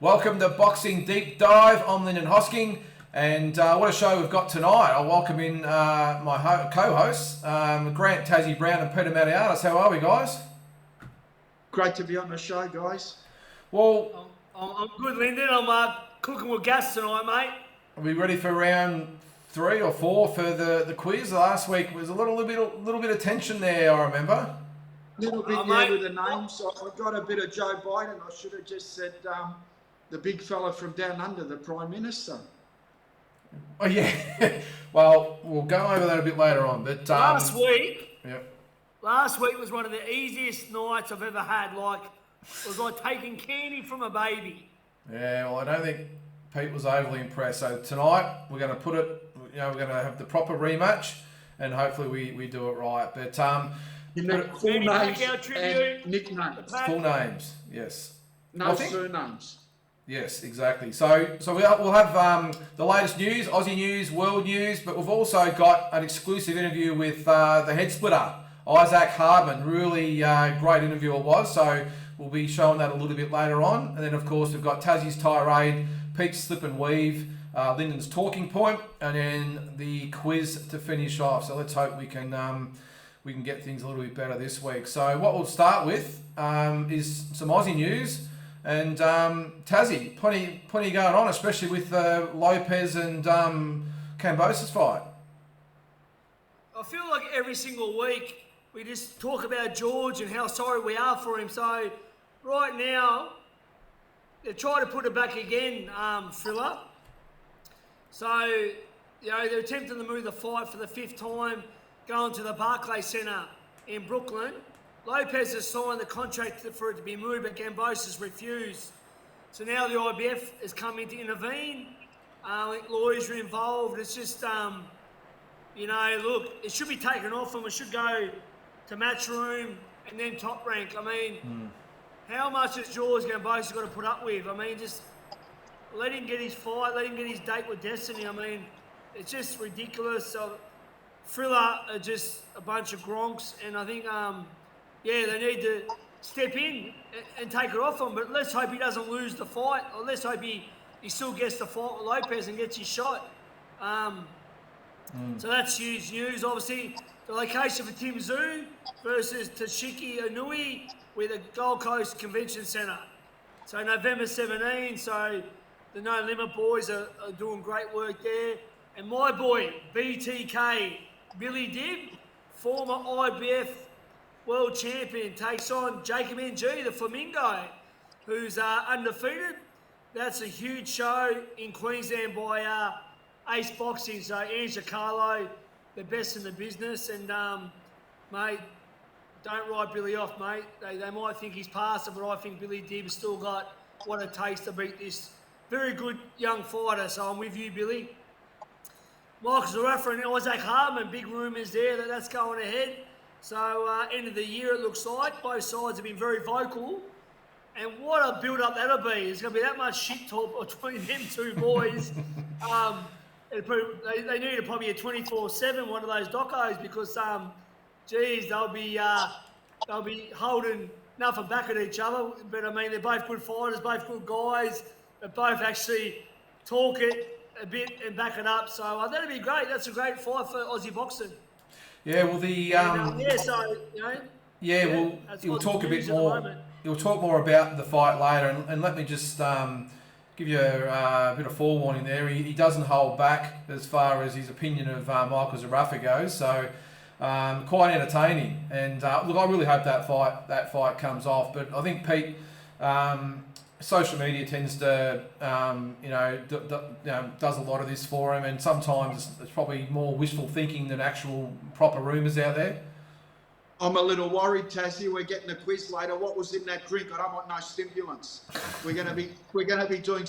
Welcome to Boxing Deep Dive. I'm Lynden Hosking, and what a show we've got tonight. I'll welcome in my co-hosts, Grant, Tazzie Brown and Peter Matianis. How are we, guys? Great to be on the show, guys. Well, I'm good, Lynden. I'm cooking with gas tonight, mate. Are we ready for round 3 or 4 for the quiz? Last week was a little bit of tension there, I remember. Little bit with the names. I got a bit of Joe Biden. I should have just said the big fella from down under, the Prime Minister. Oh yeah. Well, we'll go over that a bit later on. But last week was one of the easiest nights I've ever had. Like, it was like taking candy from a baby. Yeah, well, I don't think Pete was overly impressed. So tonight we're going to put it. We're going to have the proper rematch, and hopefully we do it right. But you know, full names and nicknames. Full names, yes. No surnames. Yes, exactly. So we'll have the latest news, Aussie news, world news, but we've also got an exclusive interview with the Headsplitter, Issac Hardman. Really great interview it was. So we'll be showing that a little bit later on. And then, of course, we've got Tazzie's Tirade, Pete's Slip and Weave, Lynden's Talking Point, and then the quiz to finish off. So let's hope we can get things a little bit better this week. So what we'll start with is some Aussie news. And Tazzie, plenty going on, especially with Lopez and Kambosos fight. I feel like every single week we just talk about George and how sorry we are for him. So right now, they're trying to put it back again, Thriller. So, they're attempting to move the fight for the 5th time, going to the Barclays Centre in Brooklyn. Lopez has signed the contract for it to be moved, but Kambosos refused. So now the IBF has come in to intervene. I think lawyers are involved. It's just, look, it should be taken off and we should go to Matchroom and then Top Rank. I mean, how much has George Kambosos got to put up with? I mean, just let him get his fight, let him get his date with Destiny. I mean, it's just ridiculous. So, Thriller are just a bunch of gronks, and I think, they need to step in and take it off him. But let's hope he doesn't lose the fight, or let's hope he still gets the fight with Lopez and gets his shot. So that's huge news. Obviously, the location for Tim Tszyu versus Tashiki Inui with the Gold Coast Convention Centre. So November 17, so the No Limit boys are doing great work there. And my boy, BTK, Billy Dibb, former IBF world champion, takes on Jacob NG, the Flamingo, who's undefeated. That's a huge show in Queensland by Ace Boxing. So Angela Carlo, the best in the business. And, mate, don't write Billy off, mate. They might think he's past it, but I think Billy Dibb's still got what it takes to beat this very good young fighter. So I'm with you, Billy. Michael Zarafa and Issac Hardman, big rumours there that's going ahead. So end of the year, it looks like. Both sides have been very vocal. And what a build-up that'll be. There's going to be that much shit talk between them two boys. They need probably a 24/7 one of those docos because, they'll be holding nothing back at each other. But, I mean, they're both good fighters, both good guys. They both actually talk it a bit and back it up. So that'll be great. That's a great fight for Aussie boxing. Yeah, well, we'll talk a bit more. You'll talk more about the fight later, and let me just give you a bit of forewarning there. He doesn't hold back as far as his opinion of Michael Zarafa goes, so quite entertaining. And look, I really hope that fight comes off. But I think Pete, social media tends to does a lot of this for him, and sometimes it's probably more wishful thinking than actual proper rumours out there. I'm a little worried, Tazzie. We're getting a quiz later. What was in that drink? I don't want no stimulants. We're going to be doing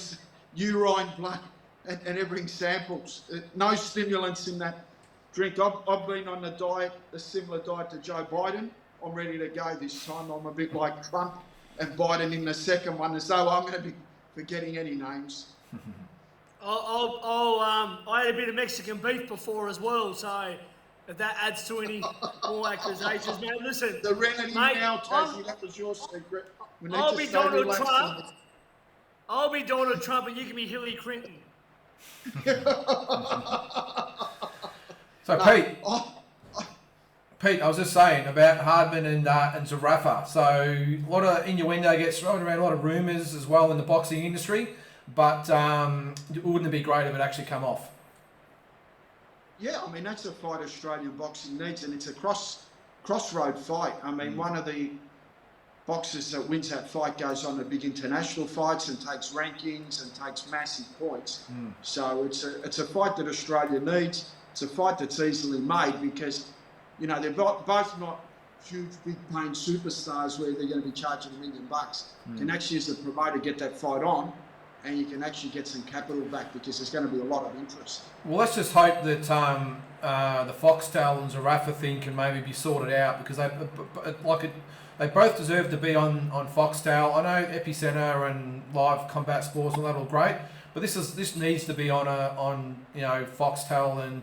urine, blood, and everything samples. No stimulants in that drink. I've been on a similar diet to Joe Biden. I'm ready to go this time. I'm a bit like Trump and Biden in the second one, as though I'm going to be forgetting any names. I had a bit of Mexican beef before as well, so if that adds to any more accusations. Now, listen. The remedy now, Tazzie, that was your secret. I'll be Donald Trump. I'll be Donald Trump and you can be Hillary Clinton. So, Pete, I was just saying about Hardman and Zarafa. So a lot of innuendo gets thrown around, a lot of rumours as well in the boxing industry. But wouldn't it be great if it actually come off? Yeah, I mean, that's a fight Australian boxing needs, and it's a crossroad fight. I mean, one of the boxers that wins that fight goes on to big international fights and takes rankings and takes massive points. So it's a fight that Australia needs. It's a fight that's easily made because, you know, they're both not huge, big paying superstars where they're going to be charging $1 million. You can actually, as a promoter, get that fight on, and you can actually get some capital back because there's going to be a lot of interest. Well, let's just hope that the Foxtel and Zarafa thing can maybe be sorted out because they both deserve to be on Foxtel. I know Epicenter and Live Combat Sports and that all great, but this needs to be on Foxtel, and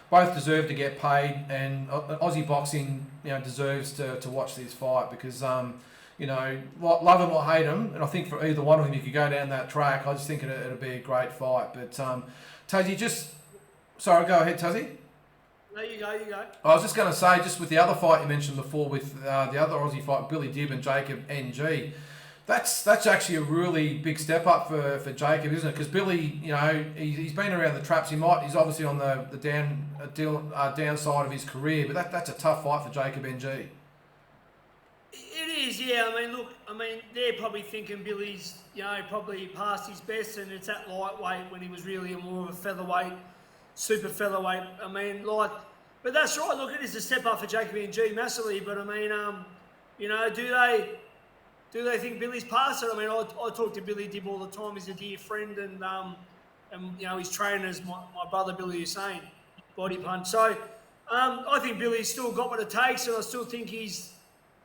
both deserve to get paid. And Aussie boxing deserves to watch this fight because love them or hate them, and I think for either one of them, you could go down that track. I just think it'll be a great fight. But Tazzie, sorry, go ahead, Tazzie. No, you go. I was just going to say, just with the other fight you mentioned before, with the other Aussie fight, Billy Dibb and Jacob NG, that's actually a really big step up for Jacob, isn't it? Because Billy, he's been around the traps. He's obviously on the downside of his career, but that's a tough fight for Jacob NG. It is, yeah. I mean, they're probably thinking Billy's, probably past his best, and it's at lightweight when he was really more of a featherweight, super featherweight. But that's right. Look, it is a step up for Jacob NG massively. But I mean, do they think Billy's past it? I mean, I talk to Billy Dibb all the time. He's a dear friend, and his trainer's my brother Billy Hussein, body punch. So I think Billy's still got what it takes, and I still think he's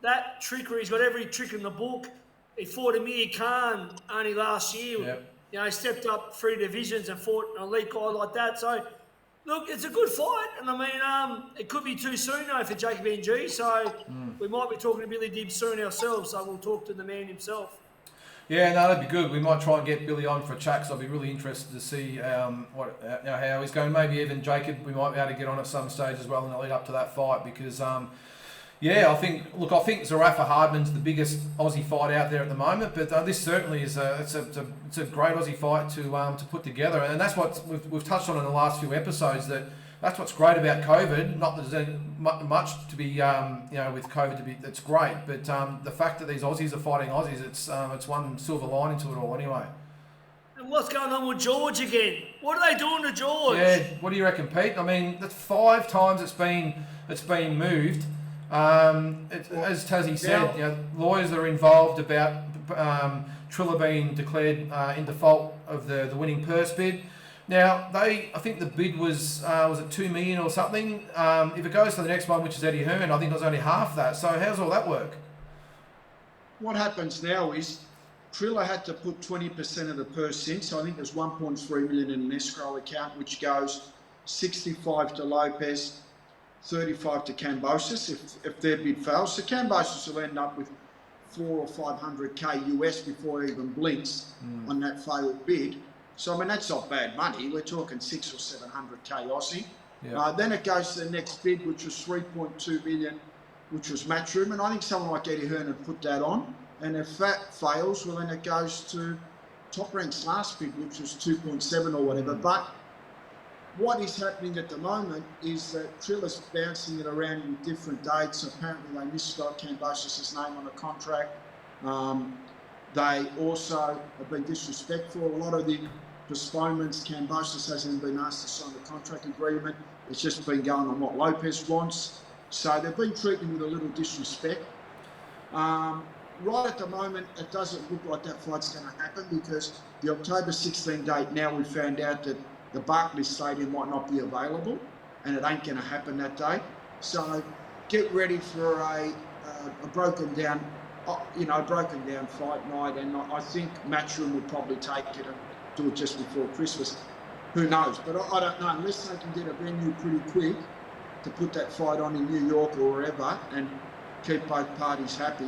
that trickery. He's got every trick in the book. He fought Amir Khan only last year. Yep. Stepped up 3 divisions and fought an elite guy like that. So, look, it's a good fight. And I mean, it could be too soon though for Jacob NG. So we might be talking to Billy Dibb soon ourselves. So we'll talk to the man himself. Yeah, no, that'd be good. We might try and get Billy on for a chat, because I'll be really interested to see how he's going. Maybe even Jacob, we might be able to get on at some stage as well in the lead up to that fight, because I think Zarafa Hardman's the biggest Aussie fight out there at the moment, but this certainly is it's a great Aussie fight to put together, and that's what we've touched on in the last few episodes. That's what's great about COVID. Not that there's much to be with COVID that's great, but the fact that these Aussies are fighting Aussies, it's one silver lining to it all anyway. And what's going on with George again? What are they doing to George? Yeah, what do you reckon, Pete? I mean, that's 5 times it's been moved. As Tazzie said, lawyers are involved about Triller being declared in default of the winning purse bid. Now, I think the bid was it 2 million or something? If it goes to the next one, which is Eddie Hearn, I think it was only half that. So how's all that work? What happens now is Triller had to put 20% of the purse in, so I think there's 1.3 million in an escrow account, which goes 65 to Lopez, 35 to Cambosis if their bid fails. So Cambosis will end up with 400 or 500k US before he even blinks on that failed bid. So I mean, that's not bad money. We're talking 600 or 700k Aussie. Yep. Then it goes to the next bid, which was 3.2 million, which was Matchroom, and I think someone like Eddie Hearn had put that on. And if that fails, well then it goes to Top Rank's last bid, which was 2.7 or whatever. But what is happening at the moment is that Triller's bouncing it around in different dates. Apparently they misspelled Cambosis' name on a contract. They also have been disrespectful. A lot of the postponements, Cambosis hasn't been asked to sign the contract agreement. It's just been going on what Lopez wants. So they've been treating him with a little disrespect. Right at the moment, it doesn't look like that fight's going to happen, because the October 16 date, now we found out that the Barclays Stadium might not be available, and it ain't going to happen that day. So get ready for a broken down fight night, and I think Matchroom would probably take it and do it just before Christmas. Who knows? But I don't know, unless they can get a venue pretty quick to put that fight on in New York or wherever and keep both parties happy.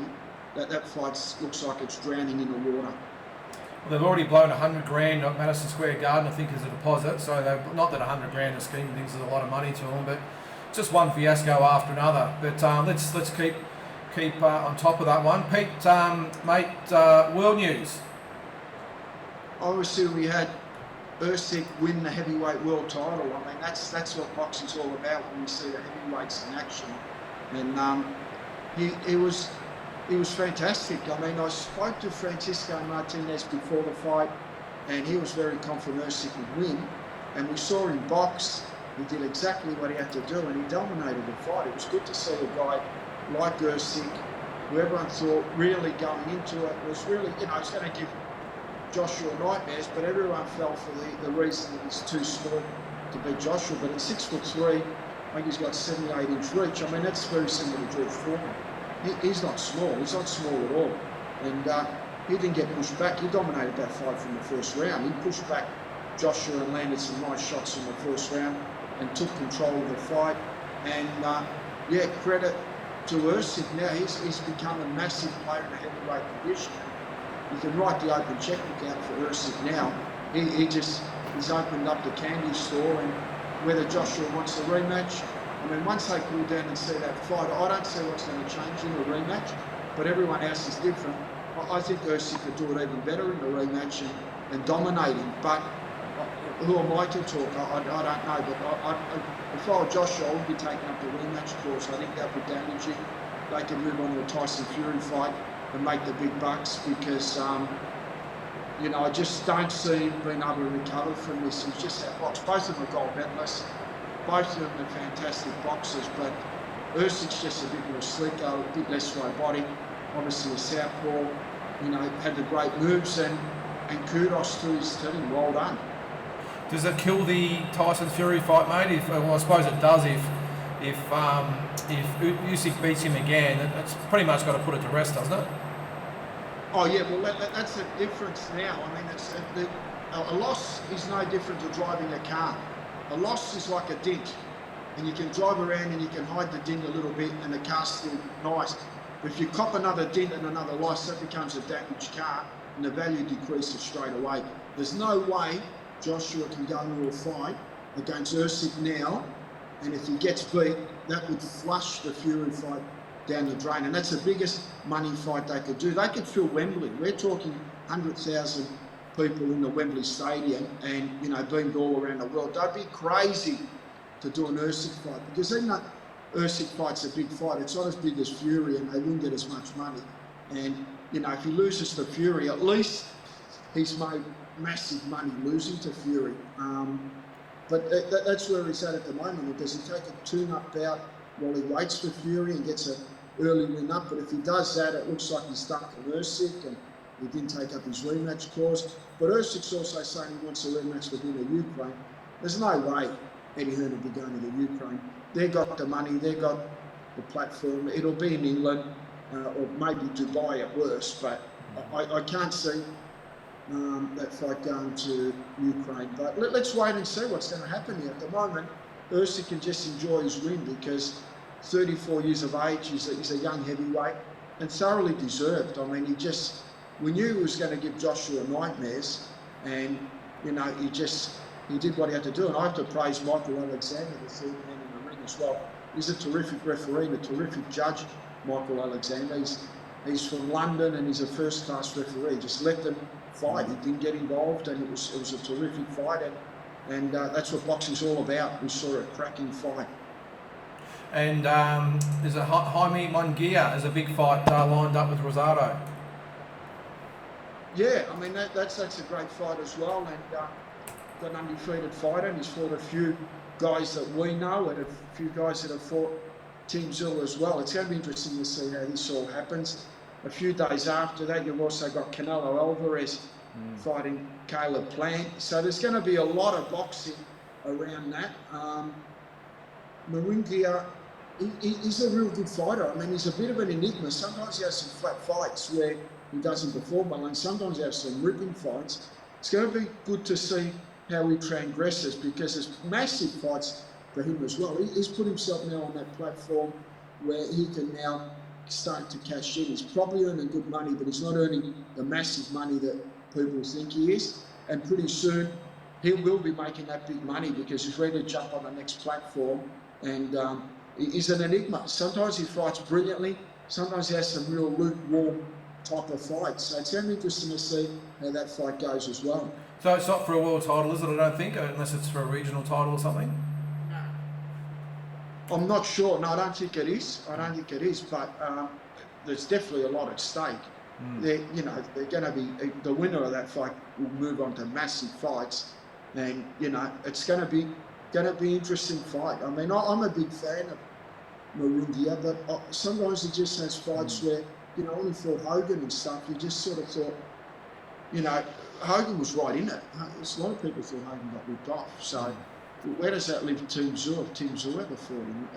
That fight looks like it's drowning in the water. They've already blown 100 grand at Madison Square Garden, I think, as a deposit. So not that 100 grand in the scheme of things is a lot of money to them, but just one fiasco after another. But let's keep on top of that one. Pete, mate, world news. Obviously, we had Issac win the heavyweight world title. I mean, that's what boxing's all about when you see the heavyweights in action. And he was fantastic. I mean, I spoke to Francisco Martinez before the fight, and he was very confident Issac would win. And we saw him box. He did exactly what he had to do, and he dominated the fight. It was good to see a guy like Issac, who everyone thought really going into it was really, it's going to give Joshua nightmares, but everyone fell for the reason that he's too small to beat Joshua. But at 6'3", I think he's got 78-inch reach. I mean, that's very similar to George Foreman. He's not small. He's not small at all. And he didn't get pushed back. He dominated that fight from the first round. He pushed back Joshua and landed some nice shots in the first round and took control of the fight. And credit to Issac. Now he's become a massive player in the heavyweight division. You can write the open checkbook out for Issac now. He's opened up the candy store, and whether Joshua wants a rematch, I mean, once they cool down and see that fight, I don't see what's going to change in the rematch, but everyone else is different. I think Issac could do it even better in the rematch and dominate him, but who am I to talk? I don't know, but if I were Joshua, I would be taking up the rematch clause. I think that would damage him. They could move on to a Tyson Fury fight and make the big bucks, because I just don't see him being able to recover from this. He's just that box. Both of them are gold medalists. Both of them are fantastic boxers, but Isac's just a bit more slicker, a bit less robotic. Obviously a southpaw, had the great moves, and kudos to his team. Well done. Does it kill the Tyson Fury fight, mate? Well, I suppose it does if Usyk beats him again. It's pretty much got to put it to rest, doesn't it? Oh yeah, well that's the difference now. I mean, a loss is no different to driving a car. A loss is like a dent, and you can drive around and you can hide the dent a little bit, and the car's still nice. But if you cop another dent and another loss, that becomes a damaged car, and the value decreases straight away. There's no way Joshua can go into a fight against Issac now, and if he gets beat, that would flush the Fury fight down the drain, and that's the biggest money fight they could do. They could fill Wembley. We're talking 100,000 people in the Wembley Stadium, and beamed all around the world. They'd be crazy to do an Issac fight, because even though Issac fight's a big fight, it's not as big as Fury, and they wouldn't get as much money. And if he loses to Fury, at least he's made massive money losing to Fury. But that's where he's at the moment. Does he take a tune-up bout while he waits for Fury and gets an early win up? But if he does that, it looks like he's stuck on Issac, and he didn't take up his rematch clause. But Isac's also saying he wants a rematch with him in Ukraine. There's no way Eddie Hearn will be going to the Ukraine. They've got the money, they've got the platform. It'll be in England, or maybe Dubai at worst, but I can't see that fight going to Ukraine. But let's wait and see what's going to happen here. At the moment, Issac can just enjoy his win, because 34 years of age, he's a young heavyweight, and thoroughly deserved. I mean, we knew he was going to give Joshua nightmares, and he did what he had to do. And I have to praise Michael Alexander, the third man in the ring as well. He's a terrific referee, and a terrific judge, Michael Alexander. He's from London, and he's a first-class referee. Just let them fight. He didn't get involved, and it was a terrific fight, and that's what boxing's all about. We saw a cracking fight. And there's a Jaime Munguia as a big fight lined up with Rosado. Yeah, I mean that's a great fight as well, and got an undefeated fighter, and he's fought a few guys that we know, and a few guys that have fought Tim Zilla as well. It's going to be interesting to see how this all happens. A few days after that, you've also got Canelo Alvarez fighting Caleb Plant. So there's going to be a lot of boxing around that. Munguia, he's a real good fighter. I mean, he's a bit of an enigma. Sometimes he has some flat fights where he doesn't perform well, and sometimes he has some ripping fights. It's going to be good to see how he transgresses, because there's massive fights for him as well. He's put himself now on that platform where he can now start to cash in. He's probably earning good money, but he's not earning the massive money that people think he is. And pretty soon, he will be making that big money because he's ready to jump on the next platform. And he's an enigma. Sometimes he fights brilliantly. Sometimes he has some real lukewarm type of fights. So it's going to be interesting to see how that fight goes as well. So it's not for a world title, is it? I don't think, unless it's for a regional title or something. I'm not sure. No, I don't think it is. But there's definitely a lot at stake. They're going to be the winner of that fight will move on to massive fights, and it's going to be interesting fight. I mean, I'm a big fan of Marungia, but sometimes he just has fights where when he fought Hogan and stuff, you just sort of thought, Hogan was right in it. A lot of people thought Hogan got ripped off. So where does that leave Tim Tszyu if Tim Tszyu ever fought him?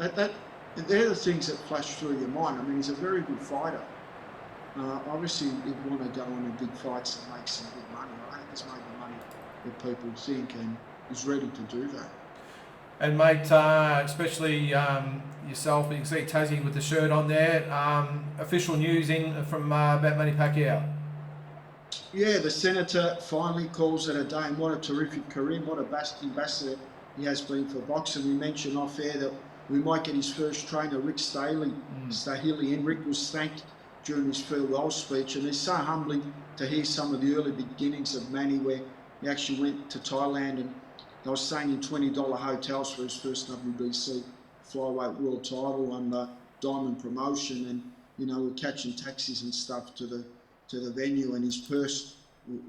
They're the things that flash through your mind. I mean, he's a very good fighter. Obviously, he'd want to go on in big fights and make some big money. I think he's made the money that people think, and he's ready to do that. And mate, especially yourself, you can see Tazzie with the shirt on there. Official news in from about Manny Pacquiao. Yeah, the Senator finally calls it a day, and what a terrific career, what a ambassador he has been for boxing. We mentioned off air that we might get his first trainer, Rick Staley, and Rick was thanked during his farewell speech, and it's so humbling to hear some of the early beginnings of Manny, where he actually went to Thailand and they were staying in $20 hotels for his first WBC flyweight world title on the Diamond promotion, and we're catching taxis and stuff to the venue, and his purse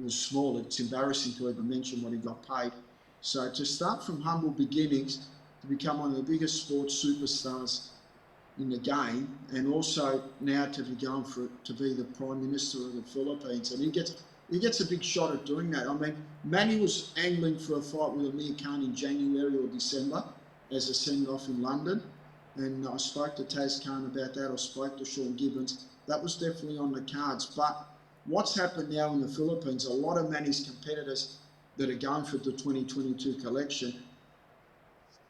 was small. It's embarrassing to even mention what he got paid. So to start from humble beginnings to become one of the biggest sports superstars in the game, and also now to be going to be the Prime Minister of the Philippines, and he gets a big shot at doing that. I mean, Manny was angling for a fight with Amir Khan in January or December as a send-off in London, and I spoke to Taz Khan about that. I spoke to Sean Gibbons. That was definitely on the cards. But what's happened now in the Philippines, a lot of Manny's competitors that are going for the 2022 collection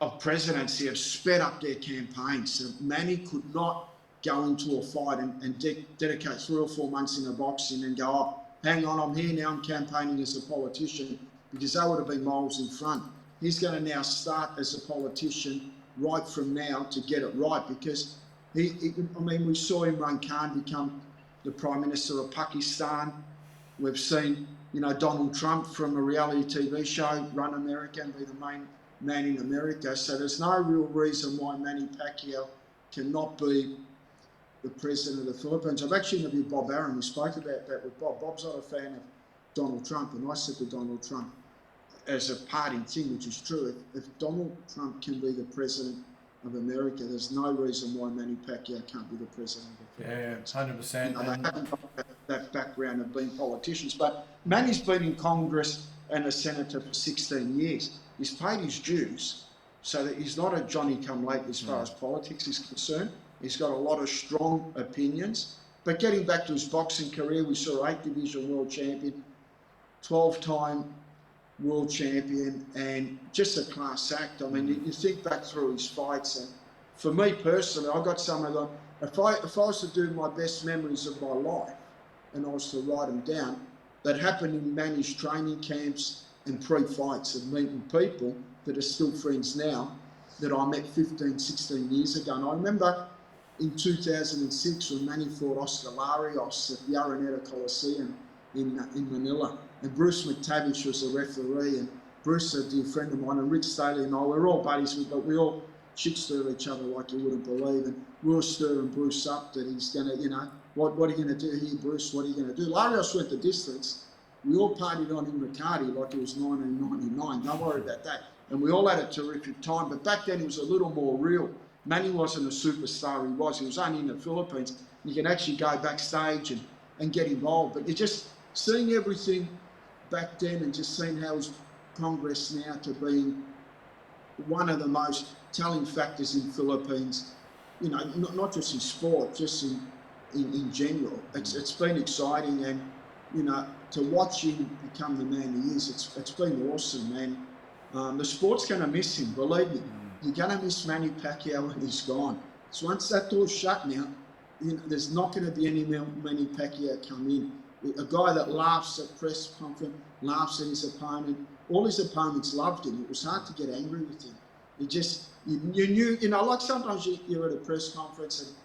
of presidency have sped up their campaigns. So Manny could not go into a fight and dedicate 3 or 4 months in a boxing and go, oh, hang on, I'm here now, I'm campaigning as a politician, because that would have been miles in front. He's going to now start as a politician right from now to get it right, because we saw Imran Khan become the Prime Minister of Pakistan. We've seen, Donald Trump from a reality TV show run America and be the main man in America. So there's no real reason why Manny Pacquiao cannot be the president of the Philippines. I've actually interviewed Bob Arum. We spoke about that with Bob. Bob's not a fan of Donald Trump, and I said to Donald Trump, as a parting thing, which is true, if Donald Trump can be the president of America, there's no reason why Manny Pacquiao can't be the president of the Philippines. Yeah, 100%. They haven't got that background of being politicians, but Manny's been in Congress and a senator for 16 years. He's paid his dues, so that he's not a Johnny-come-late as far as politics is concerned. He's got a lot of strong opinions. But getting back to his boxing career, we saw 8th division world champion, 12-time world champion, and just a class act. I mean, you think back through his fights, and for me personally, I got some of them. If I was to do my best memories of my life, and I was to write them down, that happened in Manny's training camps and pre-fights, of meeting people that are still friends now that I met 15, 16 years ago. And I remember in 2006 when Manny fought Oscar Larios at the Araneta Coliseum in Manila. And Bruce McTavish was the referee, and Bruce, a dear friend of mine, and Rick Staley and I, we're all buddies, but we all shit-stir each other like you wouldn't believe. And we were stirring Bruce up that he's going to, what are you going to do here, Bruce? What are you going to do? Larios went the distance. We all partied on in Riccardi like it was 1999. Don't worry about that. And we all had a terrific time. But back then it was a little more real. Manny wasn't a superstar, he was only in the Philippines. You can actually go backstage and get involved. But you're just seeing everything back then and just seeing how his progress now to being one of the most telling factors in Philippines, not just in sport, just in general. It's been exciting, and to watch him become the man he is, it's been awesome, man. The sport's going to miss him, believe me. You're going to miss Manny Pacquiao when he's gone. So once that door's shut now, there's not going to be any more Manny Pacquiao come in. a guy that laughs at press conference, laughs at his opponent. All his opponents loved him. It was hard to get angry with him. You knew, like sometimes you're at a press conference and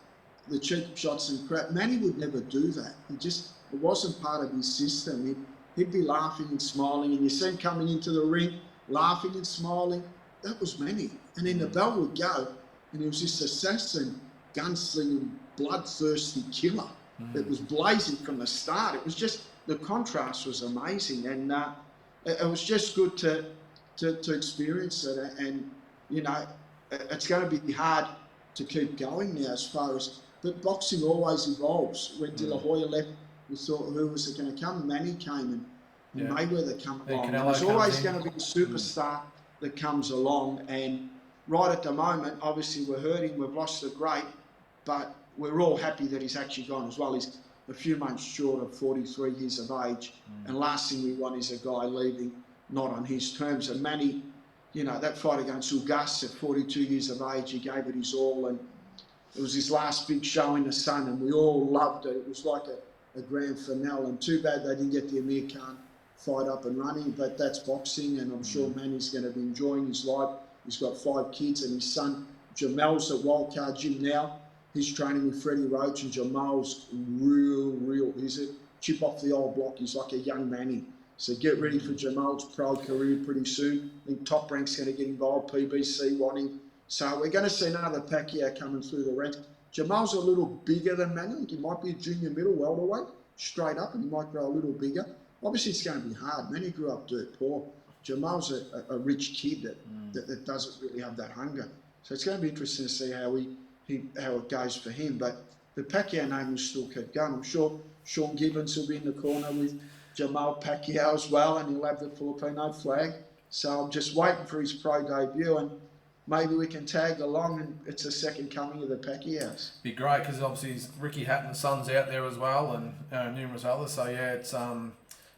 the cheap shots and crap. Manny would never do that. It wasn't part of his system. He'd be laughing and smiling, and you see him coming into the ring, laughing and smiling. That was Manny. And then the bell would go, and he was this assassin, gunslinging, bloodthirsty killer that was blazing from the start. It was just, the contrast was amazing, and it was just good to experience it. And it's going to be hard to keep going now as far as, but boxing always evolves. When De La Hoya left, we thought, who was it going to come? Manny came, and Mayweather came along. There's always going to be a superstar that comes along, and right at the moment, obviously we're hurting, we've lost a great, but we're all happy that he's actually gone as well. He's a few months short of 43 years of age, and last thing we want is a guy leaving not on his terms. And Manny, that fight against Ugas at 42 years of age, he gave it his all, and it was his last big show in the sun, and we all loved it. It was like a grand finale, and too bad they didn't get the Amir Khan fight up and running, but that's boxing, and I'm sure Manny's going to be enjoying his life. He's got 5 kids, and his son Jamel's at Wildcard Gym now. He's training with Freddie Roach, and Jamal's real, he's a chip off the old block. He's like a young Manny. So get ready for Jamal's pro career pretty soon. I think Top Rank's going to get involved, PBC wanting. So we're going to see another Pacquiao coming through the ranks. Jamal's a little bigger than Manny. I think he might be a junior middle welterweight, straight up, and he might grow a little bigger. Obviously, it's going to be hard. Manny grew up dirt poor. Jamal's a rich kid that doesn't really have that hunger. So it's going to be interesting to see how it goes for him. But the Pacquiao name will still keep going. I'm sure Sean Gibbons will be in the corner with Jamal Pacquiao as well, and he'll have the Filipino flag. So I'm just waiting for his pro debut, and maybe we can tag along, and it's a second coming of the Pacquiaos. Be great, because obviously Ricky Hatton's son's out there as well, and numerous others. So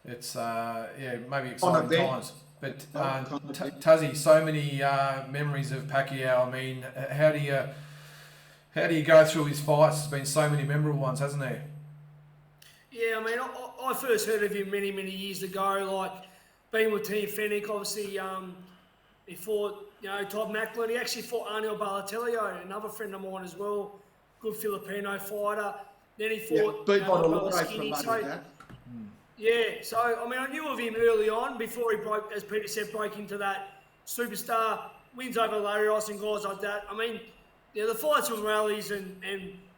maybe exciting times. But Tazzie, so many memories of Pacquiao. I mean, how do you go through his fights? There's been so many memorable ones, hasn't there? Yeah, I mean, I first heard of him many years ago, like being with Team Fennec. Obviously, he fought, Todd Macklin. He actually fought Arnel Balotelli, another friend of mine as well, good Filipino fighter. Then he fought Yeah, so I mean, I knew of him early on before he broke, as Peter said, broke into that superstar, wins over Larios and guys like that. I mean, the fights with Rallies and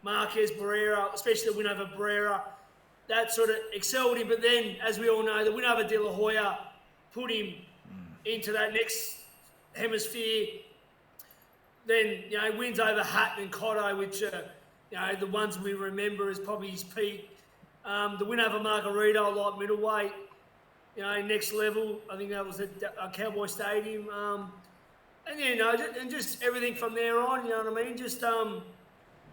Marquez Barrera, especially the win over Barrera, that sort of excelled him. But then, as we all know, the win over De La Hoya put him into that next hemisphere. Then, wins over Hatton and Cotto, which the ones we remember as probably his peak. The win over Margarito, light middleweight, next level. I think that was at Cowboy Stadium. And just everything from there on, you know what I mean? Just, I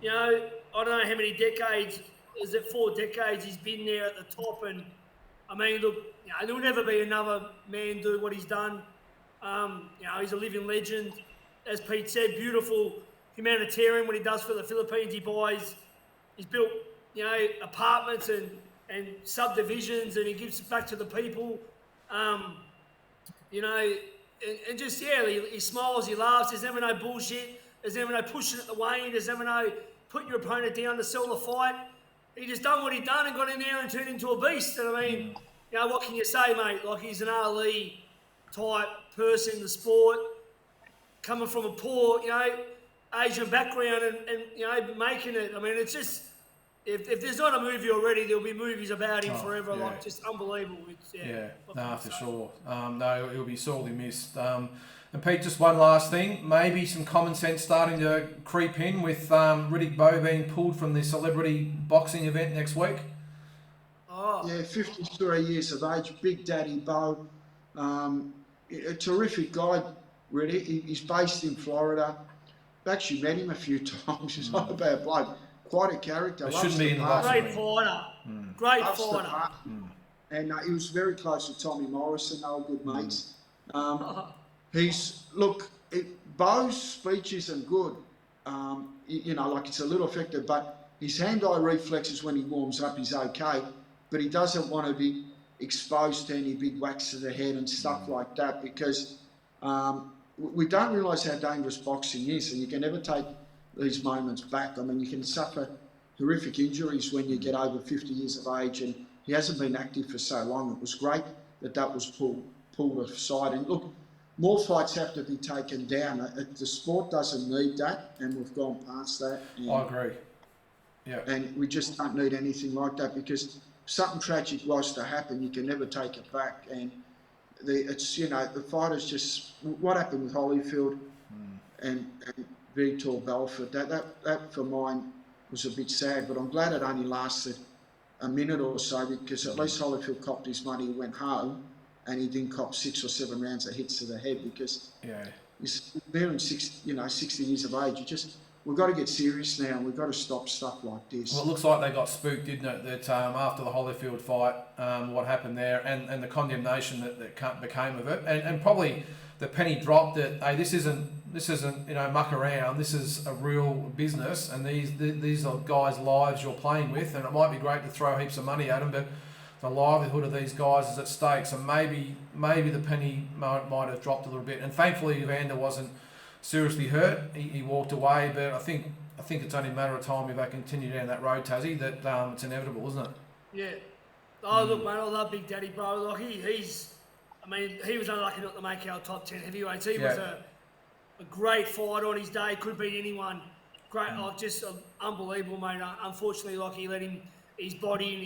don't know how many decades, is it 4 decades he's been there at the top. And, I mean, look, there'll never be another man do what he's done. He's a living legend. As Pete said, beautiful humanitarian. What he does for the Philippines, he's built, apartments and subdivisions, and he gives back to the people. And just, he smiles, he laughs. There's never no bullshit. There's never no pushing it away. There's never no putting your opponent down to sell the fight. He just done what he done and got in there and turned into a beast. And I mean, what can you say, mate? Like, he's an Ali type person in the sport, coming from a poor, Asian background and making it. I mean, it's just, if there's not a movie already, there'll be movies about him forever. Yeah. Like, just unbelievable. For sure. No, he'll be sorely missed. And Pete, just one last thing. Maybe some common sense starting to creep in with Riddick Bowe being pulled from the celebrity boxing event next week. Oh. Yeah, 53 years of age, Big Daddy Bowe. A terrific guy, Riddick. He's based in Florida. I've actually met him a few times. He's not a bad bloke. Quite a character. Shouldn't be in the Great fighter. Great fighter. And he was very close to Tommy Morrison. They were good mates. Bowe's speech isn't good. It's a little affected, but his hand-eye reflexes when he warms up is okay. but he doesn't want to be exposed to any big whacks to the head and stuff like that, because we don't realise how dangerous boxing is, and you can never take these moments back. I mean, you can suffer horrific injuries when you get over 50 years of age, and he hasn't been active for so long. It was great that was pulled aside. And look, more fights have to be taken down. The sport doesn't need that, and we've gone past that. And, I agree. Yeah. And we just don't need anything like that, because if something tragic was to happen, you can never take it back. And the fighters just, what happened with Holyfield and Vitor Belfort, that for mine was a bit sad, but I'm glad it only lasted a minute or so, because at least Holyfield copped his money, went home, and he didn't cop 6 or 7 rounds of hits to the head, because he's there in 60 years of age. We've got to get serious now, and we've got to stop stuff like this. Well, it looks like they got spooked, didn't it? That after the Holyfield fight, what happened there, and the condemnation that became of it, and probably the penny dropped that, hey, this isn't muck around. This is a real business, and these are guys' lives you're playing with, and it might be great to throw heaps of money at them, but the livelihood of these guys is at stake. So maybe the penny might have dropped a little bit, and thankfully Evander wasn't seriously hurt. He walked away, but I think it's only a matter of time if they continue down that road, Tazzie, that it's inevitable, isn't it? Yeah. Oh, look, mate, I love Big Daddy, bro. Like, he was unlucky not to make our top 10 heavyweights. He was a great fighter on his day. Could beat anyone. Great, just unbelievable, mate. Unfortunately, like, he let his body and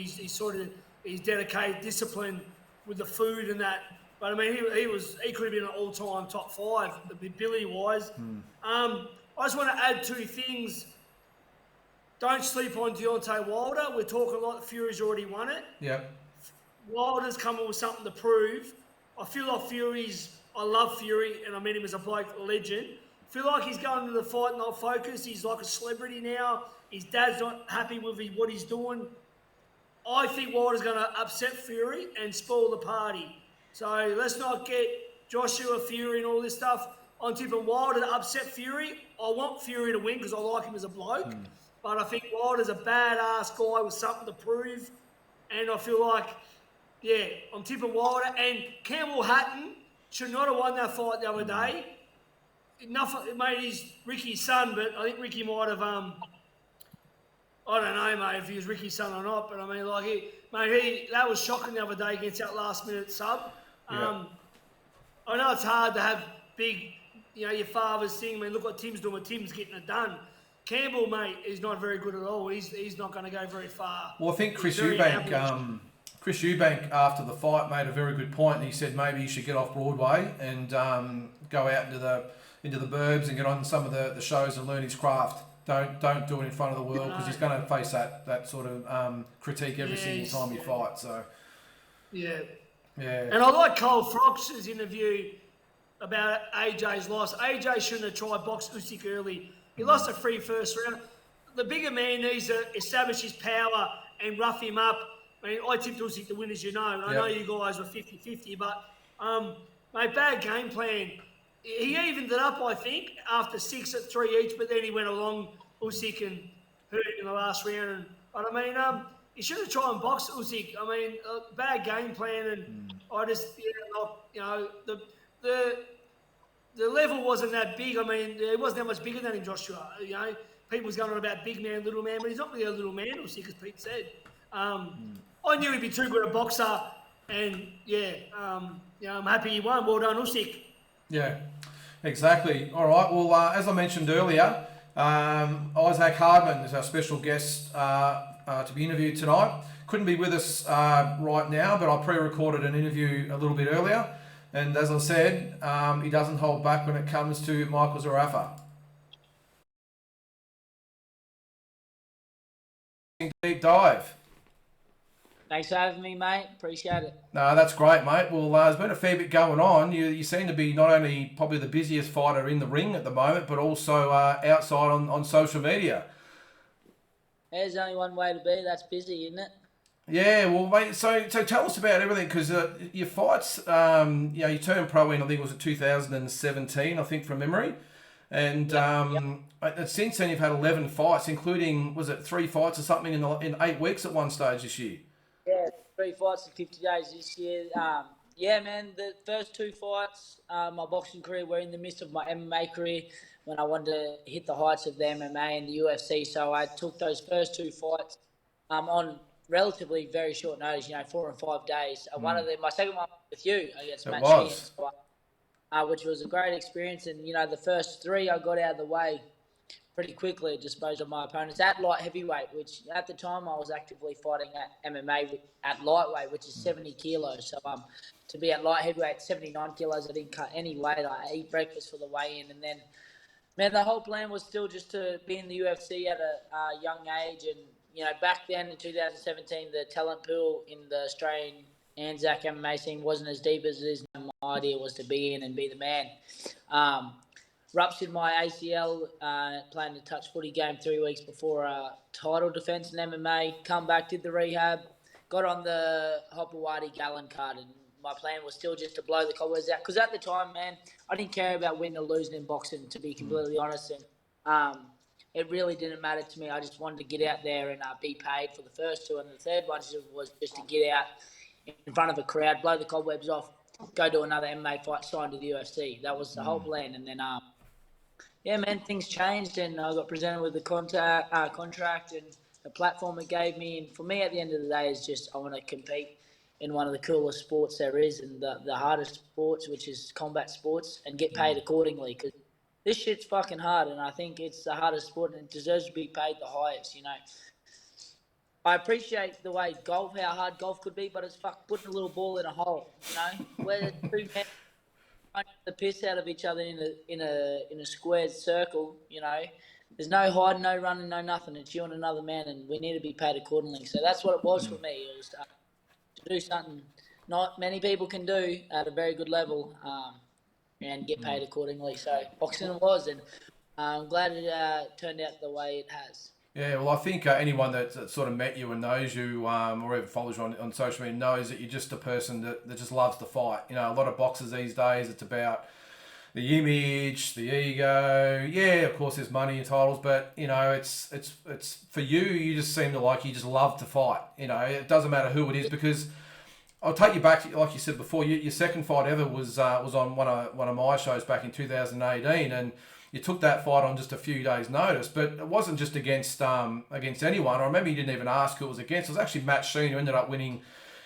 his dedicated discipline with the food and that. But I mean, he could have been an all-time top 5, ability-wise. I just want to add 2 things. Don't sleep on Deontay Wilder. We're talking a lot. Fury's already won it. Yeah. Wilder's coming with something to prove. I feel like I love Fury, and I met him as a bloke, a legend. I feel like he's going to the fight not focused. He's like a celebrity now. His dad's not happy with what he's doing. I think Wilder's going to upset Fury and spoil the party. So let's not get Joshua, Fury and all this stuff. I'm tipping Wilder to upset Fury. I want Fury to win because I like him as a bloke. But I think Wilder's a badass guy with something to prove. And I feel like, I'm tipping Wilder. And Campbell Hatton should not have won that fight the other day. Mate, he's Ricky's son, but I think Ricky might have, I don't know, mate, if he was Ricky's son or not. But I mean, that was shocking the other day against that last minute sub. I know it's hard to have big, your father's thing. I mean, look what Tim's doing. Tim's getting it done. Campbell, mate, is not very good at all. He's not going to go very far. Well, I think Chris Eubank after the fight made a very good point. He said maybe he should get off Broadway and go out into the burbs and get on some of the shows and learn his craft. Don't do it in front of the world, because he's going to face that sort of critique every single time he fights. So yeah. And I like Cole Fox's interview about AJ's loss. AJ shouldn't have tried box Usyk early. He lost a free first round. The bigger man needs to establish his power and rough him up. I mean, I tipped Usyk to win, as you know. I know you guys were 50-50, but mate, bad game plan. He evened it up, I think, after 6 at 3 each, but then he went along Usyk and hurt in the last round. But I mean, he should have tried and box Usyk. I mean, bad game plan, and I just, the level wasn't that big. I mean, it wasn't that much bigger than him, Joshua. People's going on about big man, little man, but he's not really a little man, Usyk, as Pete said. I knew he'd be too good a boxer, and I'm happy he won. Well done, Usyk. Yeah, exactly. All right. Well, as I mentioned earlier, Issac Hardman is our special guest to be interviewed tonight. Couldn't be with us right now, but I pre-recorded an interview a little bit earlier. And as I said, he doesn't hold back when it comes to Michael Zarafa. Deep dive. Thanks for having me, mate. Appreciate it. No, that's great, mate. Well, there's been a fair bit going on. You seem to be not only probably the busiest fighter in the ring at the moment, but also outside on social media. There's only one way to be. That's busy, isn't it? Yeah, well, mate, so tell us about everything, because your fights, you turned pro in, I think it was 2017, I think, from memory. And since then you've had 11 fights, including, was it 3 fights or something in 8 weeks at one stage this year? Yeah, 3 fights in 50 days this year. Yeah, man, the first 2 fights, my boxing career were in the midst of my MMA career when I wanted to hit the heights of the MMA and the UFC. So I took those first 2 fights on relatively very short notice, 4 and 5 days. One of them, my second one with you against It Matt was. Sheehan, which was a great experience. And, the first 3 I got out of the way pretty quickly, disposed of my opponents at light heavyweight, which at the time I was actively fighting at MMA at lightweight, which is 70 kilos. So to be at light heavyweight, 79 kilos, I didn't cut any weight. I ate breakfast for the weigh-in, and then, man, the whole plan was still just to be in the UFC at a young age. And back then in 2017, the talent pool in the Australian Anzac MMA scene wasn't as deep as it is now. My idea was to be in and be the man. Ruptured my ACL, playing a touch footy game 3 weeks before a title defence in MMA. Come back, did the rehab, got on the Hopewadi Gallon card, and my plan was still just to blow the cobwebs out. Because at the time, man, I didn't care about winning or losing in boxing, to be completely honest. And it really didn't matter to me. I just wanted to get out there and be paid for the first 2. And the third one was just to get out in front of a crowd, blow the cobwebs off, go to another MMA fight, sign to the UFC. That was the whole plan. And then, yeah, man, things changed, and I got presented with the contract and the platform it gave me. And for me, at the end of the day, is just I want to compete in one of the coolest sports there is, and the hardest sports, which is combat sports, and get paid accordingly. Because this shit's fucking hard, and I think it's the hardest sport, and it deserves to be paid the highest. I appreciate the way golf, how hard golf could be, but it's putting a little ball in a hole. Where 2 men the piss out of each other in a squared circle. There's no hiding, no running, no nothing. It's you and another man, and we need to be paid accordingly. So that's what it was for me. It was to do something not many people can do at a very good level, and get paid accordingly. So boxing it was, and I'm glad it turned out the way it has. Yeah, well, I think anyone that sort of met you and knows you, or even follows you on social media, knows that you're just a person that just loves to fight. A lot of boxers these days, it's about the image, the ego. Yeah, of course, there's money and titles, but it's for you. You just seem to you just love to fight. It doesn't matter who it is, because I'll take you back to, like you said before, your second fight ever was on one of my shows back in 2018, and you took that fight on just a few days' notice, but it wasn't just against anyone. I remember you didn't even ask who it was against. It was actually Matt Sheehan, who ended up winning,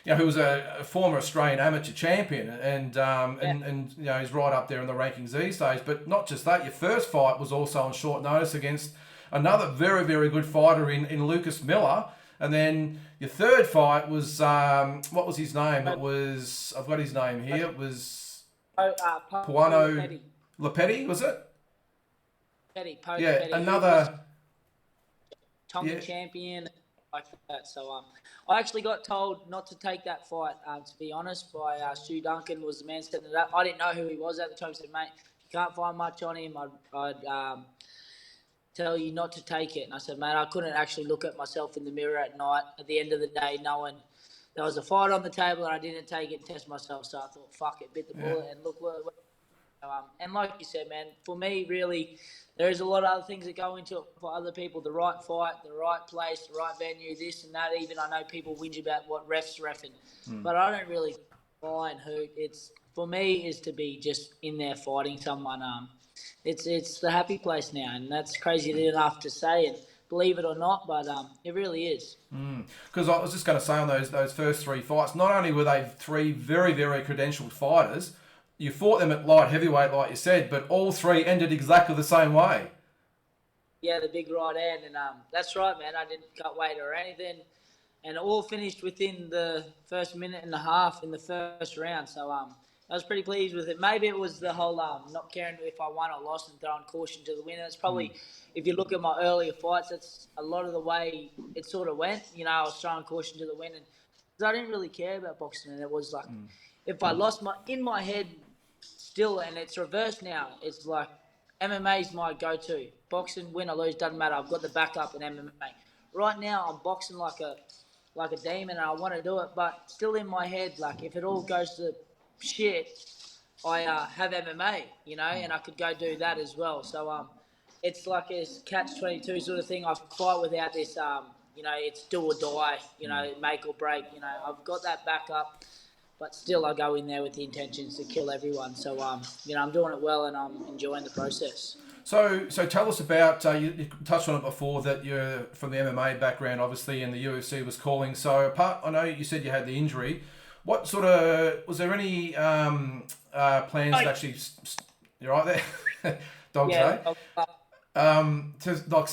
who was a former Australian amateur champion, and he's right up there in the rankings these days. But not just that, your first fight was also on short notice against another very, very good fighter in Lucas Miller. And then your third fight was, what was his name? It was, I've got his name here. It was Puano Lepetti, was it? Petty, another Tonga champion, like that. So I actually got told not to take that fight. To be honest, by Stu Duncan was the man setting it up. I didn't know who he was at the time. He said, "Mate, you can't find much on him. I'd tell you not to take it." And I said, "Mate, I couldn't actually look at myself in the mirror at night at the end of the day, knowing there was a fight on the table and I didn't take it and test myself." So I thought, "Fuck it, bit the bullet and look where." And like you said, man, for me, really, there is a lot of other things that go into it for other people. The right fight, the right place, the right venue, this and that. Even I know people whinge about what refs reffing, but I don't really mind who. It's for me is to be just in there fighting someone. It's the happy place now, and that's crazy enough to say it, believe it or not, but it really is. Because I was just going to say on those first 3 fights, not only were they 3 very, very credentialed fighters. You fought them at light heavyweight, like you said, but all 3 ended exactly the same way. Yeah, the big right hand, and that's right, man. I didn't cut weight or anything, and it all finished within the first minute and a half in the first round. So I was pretty pleased with it. Maybe it was the whole not caring if I won or lost and throwing caution to the winner. It's probably, if you look at my earlier fights, that's a lot of the way it sort of went. I was throwing caution to the winner because I didn't really care about boxing, and it was like if I lost in my head. Still, and it's reversed now. It's like MMA is my go-to. Boxing, win or lose, doesn't matter. I've got the backup in MMA. Right now, I'm boxing like a demon, and I want to do it. But still in my head, like if it all goes to shit, I have MMA, and I could go do that as well. So it's like a catch-22 sort of thing. I fight without this it's do or die, make or break. I've got that backup, but still I go in there with the intentions to kill everyone. So, I'm doing it well and I'm enjoying the process. So tell us about, you touched on it before, that you're from the MMA background, obviously, and the UFC was calling. So I know you said you had the injury. What sort of, was there any plans to actually, you're right there, dogs, Yeah, to like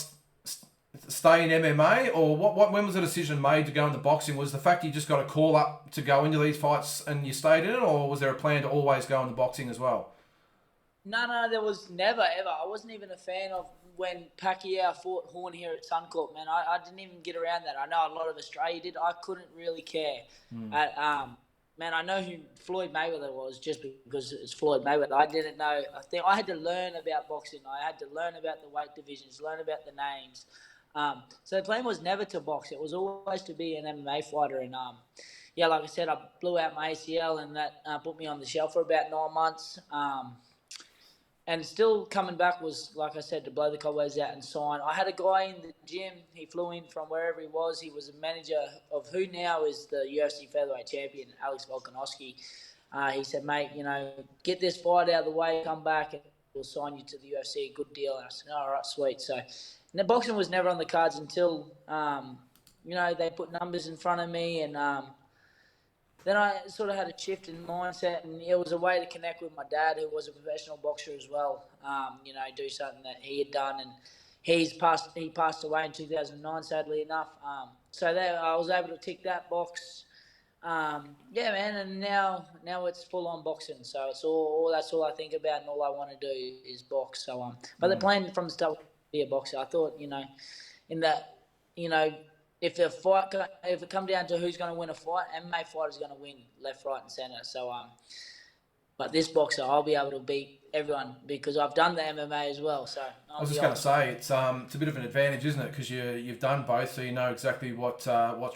stay in MMA, or when was the decision made to go into boxing? Was the fact you just got a call up to go into these fights and you stayed in it, or was there a plan to always go into boxing as well? No, there was never, ever. I wasn't even a fan of when Pacquiao fought Horn here at Suncorp, man. I didn't even get around that. I know a lot of Australia did. I couldn't really care. Man, I know who Floyd Mayweather was just because it's Floyd Mayweather. I didn't know. I think I had to learn about boxing. I had to learn about the weight divisions, learn about the names. So the plan was never to box. It was always to be an MMA fighter. And, like I said, I blew out my ACL and that put me on the shelf for about 9 months. And still coming back was, like I said, to blow the cobwebs out and sign. I had a guy in the gym. He flew in from wherever he was. He was a manager of who now is the UFC featherweight champion, Alex Volkanovski. He said, mate, get this fight out of the way, come back, and we'll sign you to the UFC. Good deal. And I said, all right, sweet. So the boxing was never on the cards until, they put numbers in front of me. And then I sort of had a shift in mindset, and it was a way to connect with my dad, who was a professional boxer as well. Do something that he had done, and he passed away in 2009, sadly enough. So there, I was able to tick that box. Man, and now it's full on boxing. So it's that's all I think about, and all I want to do is box. So but the plan from the start was to be a boxer. I thought, in that, if it come down to who's going to win a fight, MMA fighter's going to win left, right, and centre. So, but this boxer, I'll be able to beat everyone because I've done the MMA as well. So I was just going to say it's a bit of an advantage, isn't it? Because you've done both, so you know exactly what's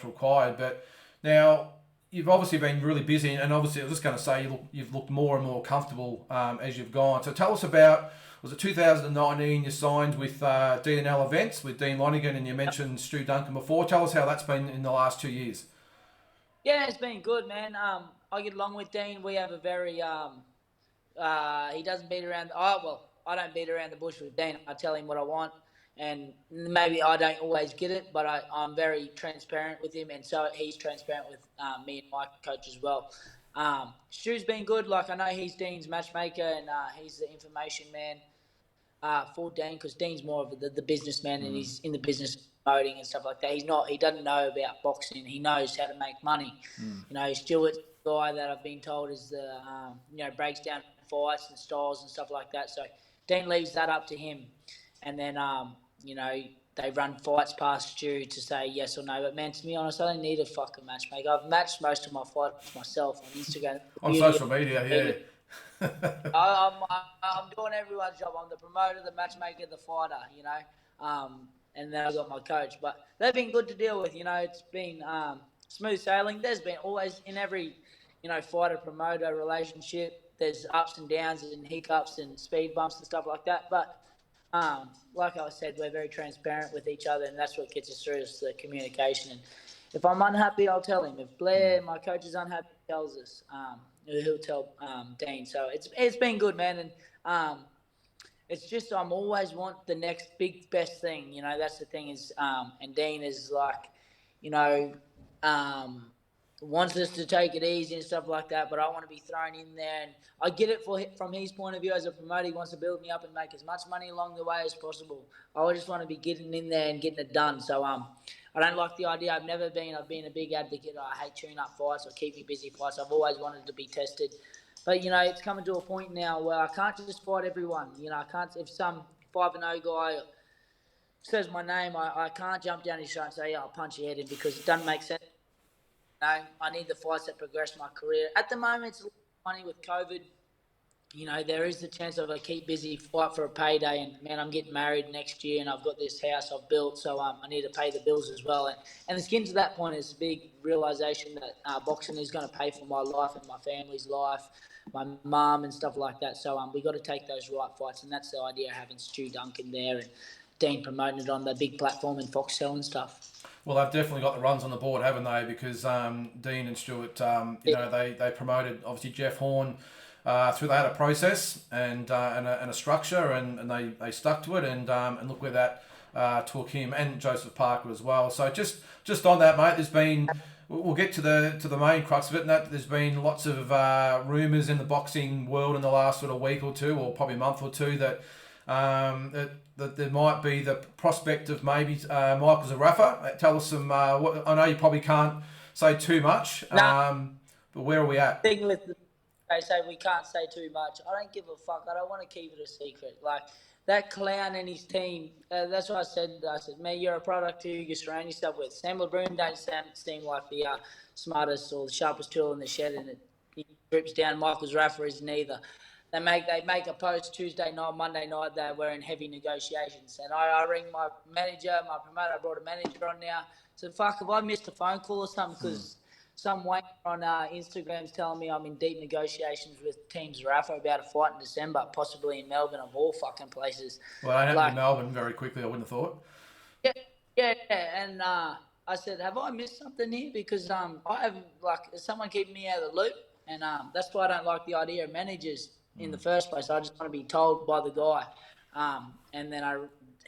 required. But now you've obviously been really busy, and obviously I was just going to say you've looked more and more comfortable as you've gone. So tell us about. Was it 2019 you signed with D&L Events with Dean Lonergan, and you mentioned Stu Duncan before. Tell us how that's been in the last 2 years. Yeah, it's been good, man. I get along with Dean. We have a very he doesn't beat around. I don't beat around the bush with Dean. I tell him what I want, and maybe I don't always get it, but I'm very transparent with him, and so he's transparent with me and my coach as well. Stu's been good. Like, I know he's Dean's matchmaker, and he's the information man for Dean, because Dean's more of the businessman, and he's in the business of promoting and stuff like that. He doesn't know about boxing. He knows how to make money. Stuart's the guy that I've been told is the breaks down fights and styles and stuff like that. So Dean leaves that up to him, and then they run fights past Stu to say yes or no. But man, to be honest, I don't need a fucking matchmaker. I've matched most of my fights myself on Instagram. On social media, yeah. I'm doing everyone's job. I'm the promoter, the matchmaker, the fighter, and then I've got my coach. But they've been good to deal with, It's been smooth sailing. There's been always, in every, fighter-promoter relationship, there's ups and downs and hiccups and speed bumps and stuff like that. But like I said, we're very transparent with each other, and that's what gets us through is the communication. And if I'm unhappy, I'll tell him. If Blair, my coach, is unhappy, he tells us. He'll tell Dean. So it's been good, man. And it's just I'm always want the next big best thing. That's the thing is, and Dean is like, wants us to take it easy and stuff like that, but I want to be thrown in there. And I get it from his point of view as a promoter. He wants to build me up and make as much money along the way as possible. I just want to be getting in there and getting it done. So I don't like the idea. I've been a big advocate. I hate tune-up fights or keep me busy fights. I've always wanted to be tested. But, it's coming to a point now where I can't just fight everyone. I can't, if some 5-0 guy says my name, I can't jump down his throat and say, I'll punch your head in, because it doesn't make sense. I need the fights that progress my career. At the moment, it's a little funny with COVID. There is the chance of a keep busy, fight for a payday, and man, I'm getting married next year, and I've got this house I've built, so I need to pay the bills as well. And it's getting to that point, it's a big realization that boxing is going to pay for my life and my family's life, my mum and stuff like that. So we got to take those right fights, and that's the idea of having Stu Duncan there and Dean promoting it on the big platform and Foxtel and stuff. Well, they've definitely got the runs on the board, haven't they? Because Dean and Stewart, they promoted obviously Jeff Horn through. They had a process and a structure, and they stuck to it, and look where that took him, and Joseph Parker as well. So just on that, mate, there's been. We'll get to the main crux of it, and that there's been lots of rumours in the boxing world in the last sort of week or two, or probably month or two, that that there might be the prospect of maybe Michael Zarafa. Tell us some. I know you probably can't say too much, but where are we at? Thing with they say we can't say too much. I don't give a fuck. I don't want to keep it a secret. Like that clown and his team. That's what I said. Man, you're a product who you surround yourself with. Sam LeBrun don't seem like the smartest or the sharpest tool in the shed, and he drips down. Michael Zarafa is neither. They make a post Tuesday night, Monday night that we're in heavy negotiations. And I ring my manager, my promoter. I brought a manager on now. So, fuck, have I missed a phone call or something? Because some wanker on Instagram's telling me I'm in deep negotiations with Team Zarafa about a fight in December, possibly in Melbourne, of all fucking places. Well, I happened in Melbourne very quickly, I wouldn't have thought. Yeah. And I said, have I missed something here? Because I have, is someone keeping me out of the loop? And that's why I don't like the idea of managers in the first place. I just want to be told by the guy. And then I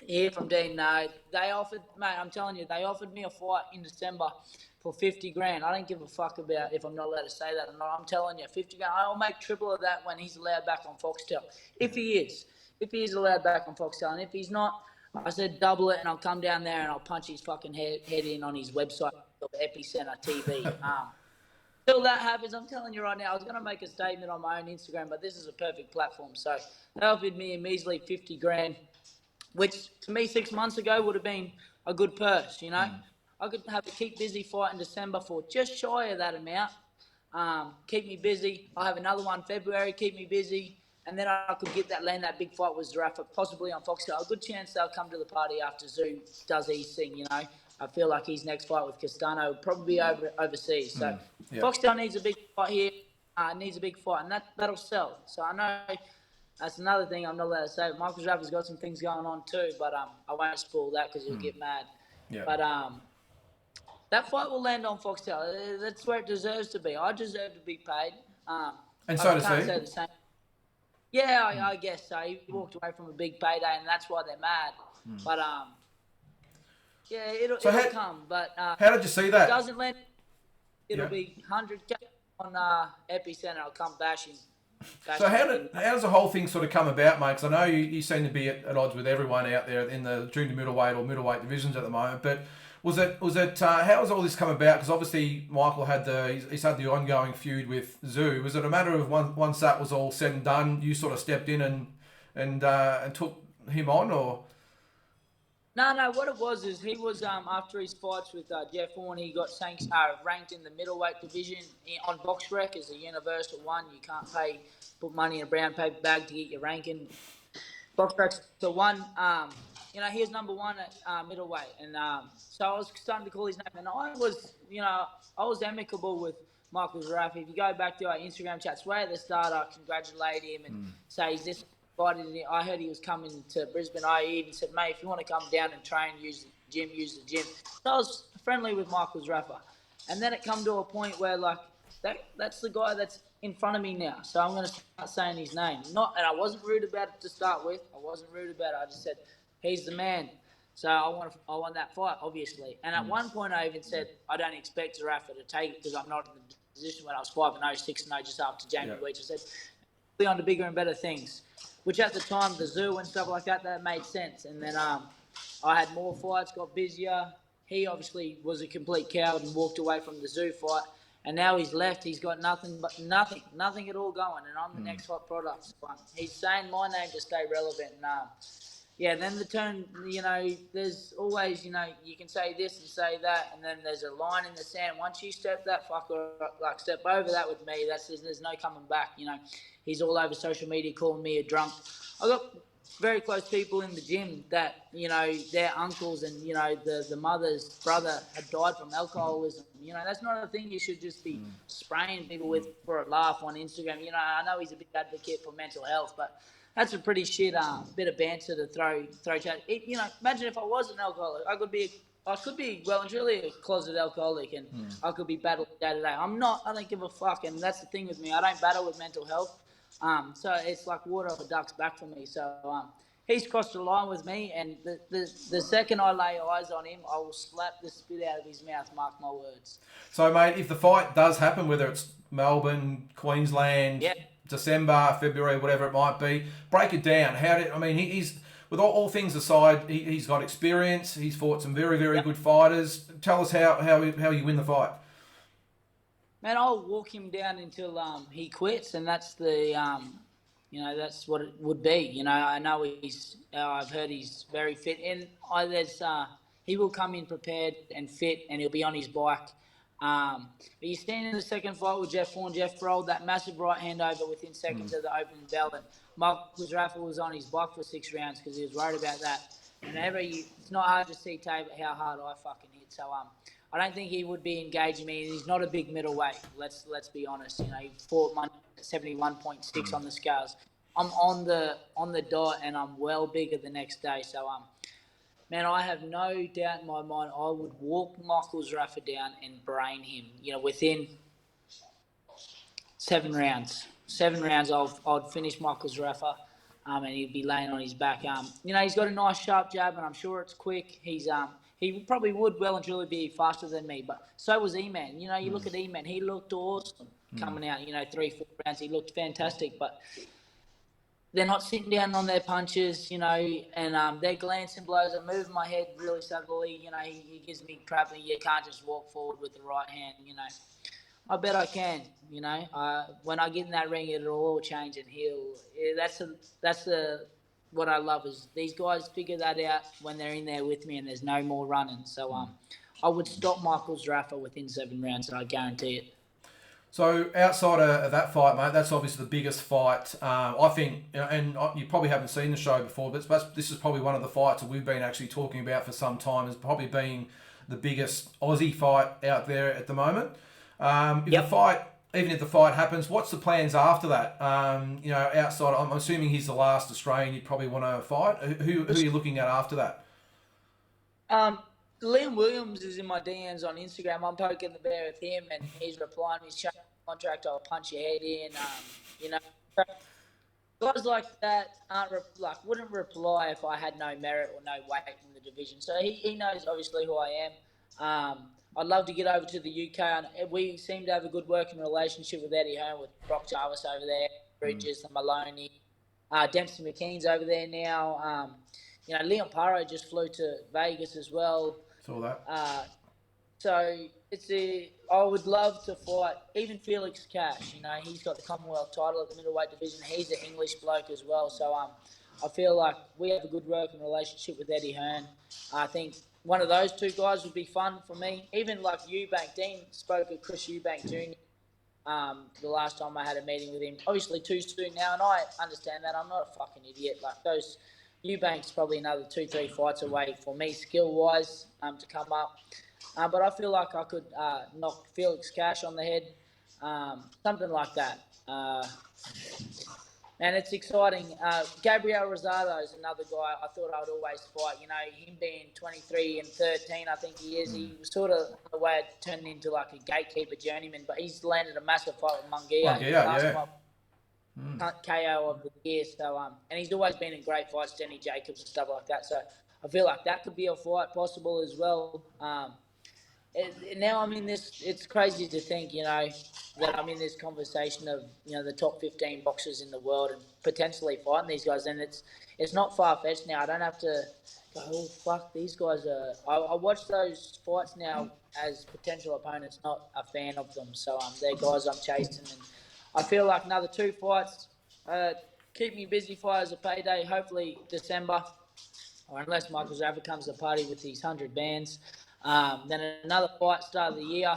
hear from Dean, no, they offered, mate, I'm telling you, they offered me a fight in December for 50 grand. I don't give a fuck about if I'm not allowed to say that or not. I'm telling you, 50 grand. I'll make triple of that when he's allowed back on Foxtel. If he is allowed back on Foxtel. And if he's not, I said double it, and I'll come down there and I'll punch his fucking head in on his website, Epicenter TV. Till that happens, I'm telling you right now, I was going to make a statement on my own Instagram, but this is a perfect platform. So they offered me a measly 50 grand, which to me 6 months ago would have been a good purse, you know. I could have a keep busy fight in December for just shy of that amount. Keep me busy. I'll have another one February, keep me busy. And then I could land that big fight with Zarafa, possibly on Foxtel. A good chance they'll come to the party after Zoo does his thing, you know. I feel like his next fight with Castano will probably be overseas. So Foxtel needs a big fight here, needs a big fight, and that'll sell. So I know that's another thing I'm not allowed to say. Michael Zarafa's got some things going on too, but I won't spoil that because he'll get mad. Yeah. But that fight will land on Foxtel. That's where it deserves to be. I deserve to be paid. And so does he. Say the same. Yeah, I guess so. He walked away from a big payday, and that's why they're mad. But yeah, it'll come. But how did you see that? If it doesn't land, it'll be 100K on Epicenter. I'll come bashing. So how does the whole thing sort of come about, mate? Because I know you seem to be at odds with everyone out there in the junior middleweight or middleweight divisions at the moment. But was it how has all this come about? Because obviously Michael he's had the ongoing feud with Zoo. Was it a matter of once that was all said and done, you sort of stepped in and took him on, or? No. What it was is he was after his fights with Jeff Horn, he got ranked in the middleweight division on BoxRec as a universal one. You can't put money in a brown paper bag to get your ranking. BoxRec's the one. He was number one at middleweight, and so I was starting to call his name, and I was amicable with Michael Zarafa. If you go back to our Instagram chats, way at the start, I congratulate him and say, "Is this?" I heard he was coming to Brisbane. I even said, mate, if you want to come down and train, use the gym. So I was friendly with Michael Zarafa. And then it come to a point where, that's the guy that's in front of me now. So I'm going to start saying his name. And I wasn't rude about it to start with. I just said, he's the man. So I want that fight, obviously. And at one point I even said, I don't expect Zarafa to take it because I'm not in the position when I was 5-0, 6-0 just after Jamie Weech. I said, be on to bigger and better things. Which at the time, the Zoo and stuff like that made sense. And then I had more fights, got busier. He obviously was a complete coward and walked away from the Zoo fight. And now he's left. He's got nothing at all going. And I'm the next hot product. He's saying my name to stay relevant. And then the turn, there's always, you can say this and say that. And then there's a line in the sand. Once you step that fucker, step over that with me, there's no coming back, He's all over social media calling me a drunk. I got very close people in the gym that, their uncles and, the mother's brother had died from alcoholism. That's not a thing you should just be spraying people with for a laugh on Instagram. I know he's a big advocate for mental health, but that's a pretty shit bit of banter to throw chat. Imagine if I was an alcoholic. I could be I could be well and truly a closet alcoholic, and I could be battling day to day. I'm not. I don't give a fuck, and that's the thing with me. I don't battle with mental health. So it's like water off a duck's back for me. So he's crossed the line with me, and the second I lay eyes on him, I will slap the spit out of his mouth. Mark my words. So, mate, if the fight does happen, whether it's Melbourne, Queensland, Yeah. December, February, whatever it might be, break it down. He's with all things aside, he's got experience. He's fought some very, very good fighters. Tell us how you win the fight. Man, I'll walk him down until he quits, and that's the that's what it would be. I know I've heard he's very fit, and he will come in prepared and fit, and he'll be on his bike. But you stand in the second fight with Jeff Horn. Jeff rolled that massive right hand over within seconds of the opening bell, and Marcus Raffle was on his bike for 6 rounds because he was worried about that. And it's not hard to see, Tate, how hard I fucking hit. So I don't think he would be engaging me. He's not a big middleweight. Let's be honest. He fought Monday at 71.6 on the scales. I'm on the dot, and I'm well bigger the next day. So man, I have no doubt in my mind I would walk Michael Rafa down and brain him. Within 7 rounds. 7 rounds, I'd finish Michael Rafa, and he'd be laying on his back. He's got a nice sharp jab, and I'm sure it's quick. He probably would well and truly be faster than me, but so was E-Man. You look at E-Man, he looked awesome coming out, 3-4 rounds. He looked fantastic, but they're not sitting down on their punches, and they're glancing blows. I move my head really subtly, he gives me crap, and you can't just walk forward with the right hand, I bet I can, when I get in that ring, it'll all change, and that's what I love is these guys figure that out when they're in there with me, and there's no more running. So I would stop Michael's Rafa within 7 rounds, and I guarantee it. So outside of that fight, mate, that's obviously the biggest fight. I think, and you probably haven't seen the show before, but this is probably one of the fights that we've been actually talking about for some time as probably being the biggest Aussie fight out there at the moment. Even if the fight happens, what's the plans after that? Outside, I'm assuming he's the last Australian you'd probably want to fight. Who are you looking at after that? Liam Williams is in my DMs on Instagram. I'm poking the bear with him, and he's replying. He's showing contract. I'll punch your head in. Guys like that wouldn't reply if I had no merit or no weight in the division. So he knows obviously who I am. I'd love to get over to the UK, and we seem to have a good working relationship with Eddie Hearn, with Brock Jarvis over there, Bridges, the Maloney, Dempsey McKean's over there now. Leon Paro just flew to Vegas as well. Saw that. So I would love to fight even Felix Cash. He's got the Commonwealth title at the middleweight division. He's an English bloke as well. So I feel like we have a good working relationship with Eddie Hearn. I think one of those two guys would be fun for me. Even like Eubank, Dean spoke of Chris Eubank Jr. The last time I had a meeting with him. Obviously too soon now, and I understand that. I'm not a fucking idiot. Like those Eubank's probably another 2-3 fights away for me skill-wise to come up. But I feel like I could knock Felix Cash on the head, something like that. And it's exciting. Gabrielle Rosado is another guy I thought I would always fight. Him being 23 and 13, I think he is. He was sort of on the way of turning into like a gatekeeper journeyman, but he's landed a massive fight with Munguia. KO of the year. So and he's always been in great fights, Denny Jacobs and stuff like that. So I feel like that could be a fight possible as well. Now I'm in this. It's crazy to think, that I'm in this conversation of the top 15 boxers in the world and potentially fighting these guys. And it's not far fetched now. I don't have to go, oh fuck, these guys are. I watch those fights now as potential opponents, not a fan of them. So they're guys I'm chasing, and I feel like another 2 fights keep me busy for as a payday. Hopefully December, or unless Michael Zaffa comes to party with these 100 bands. Then another fight start of the year.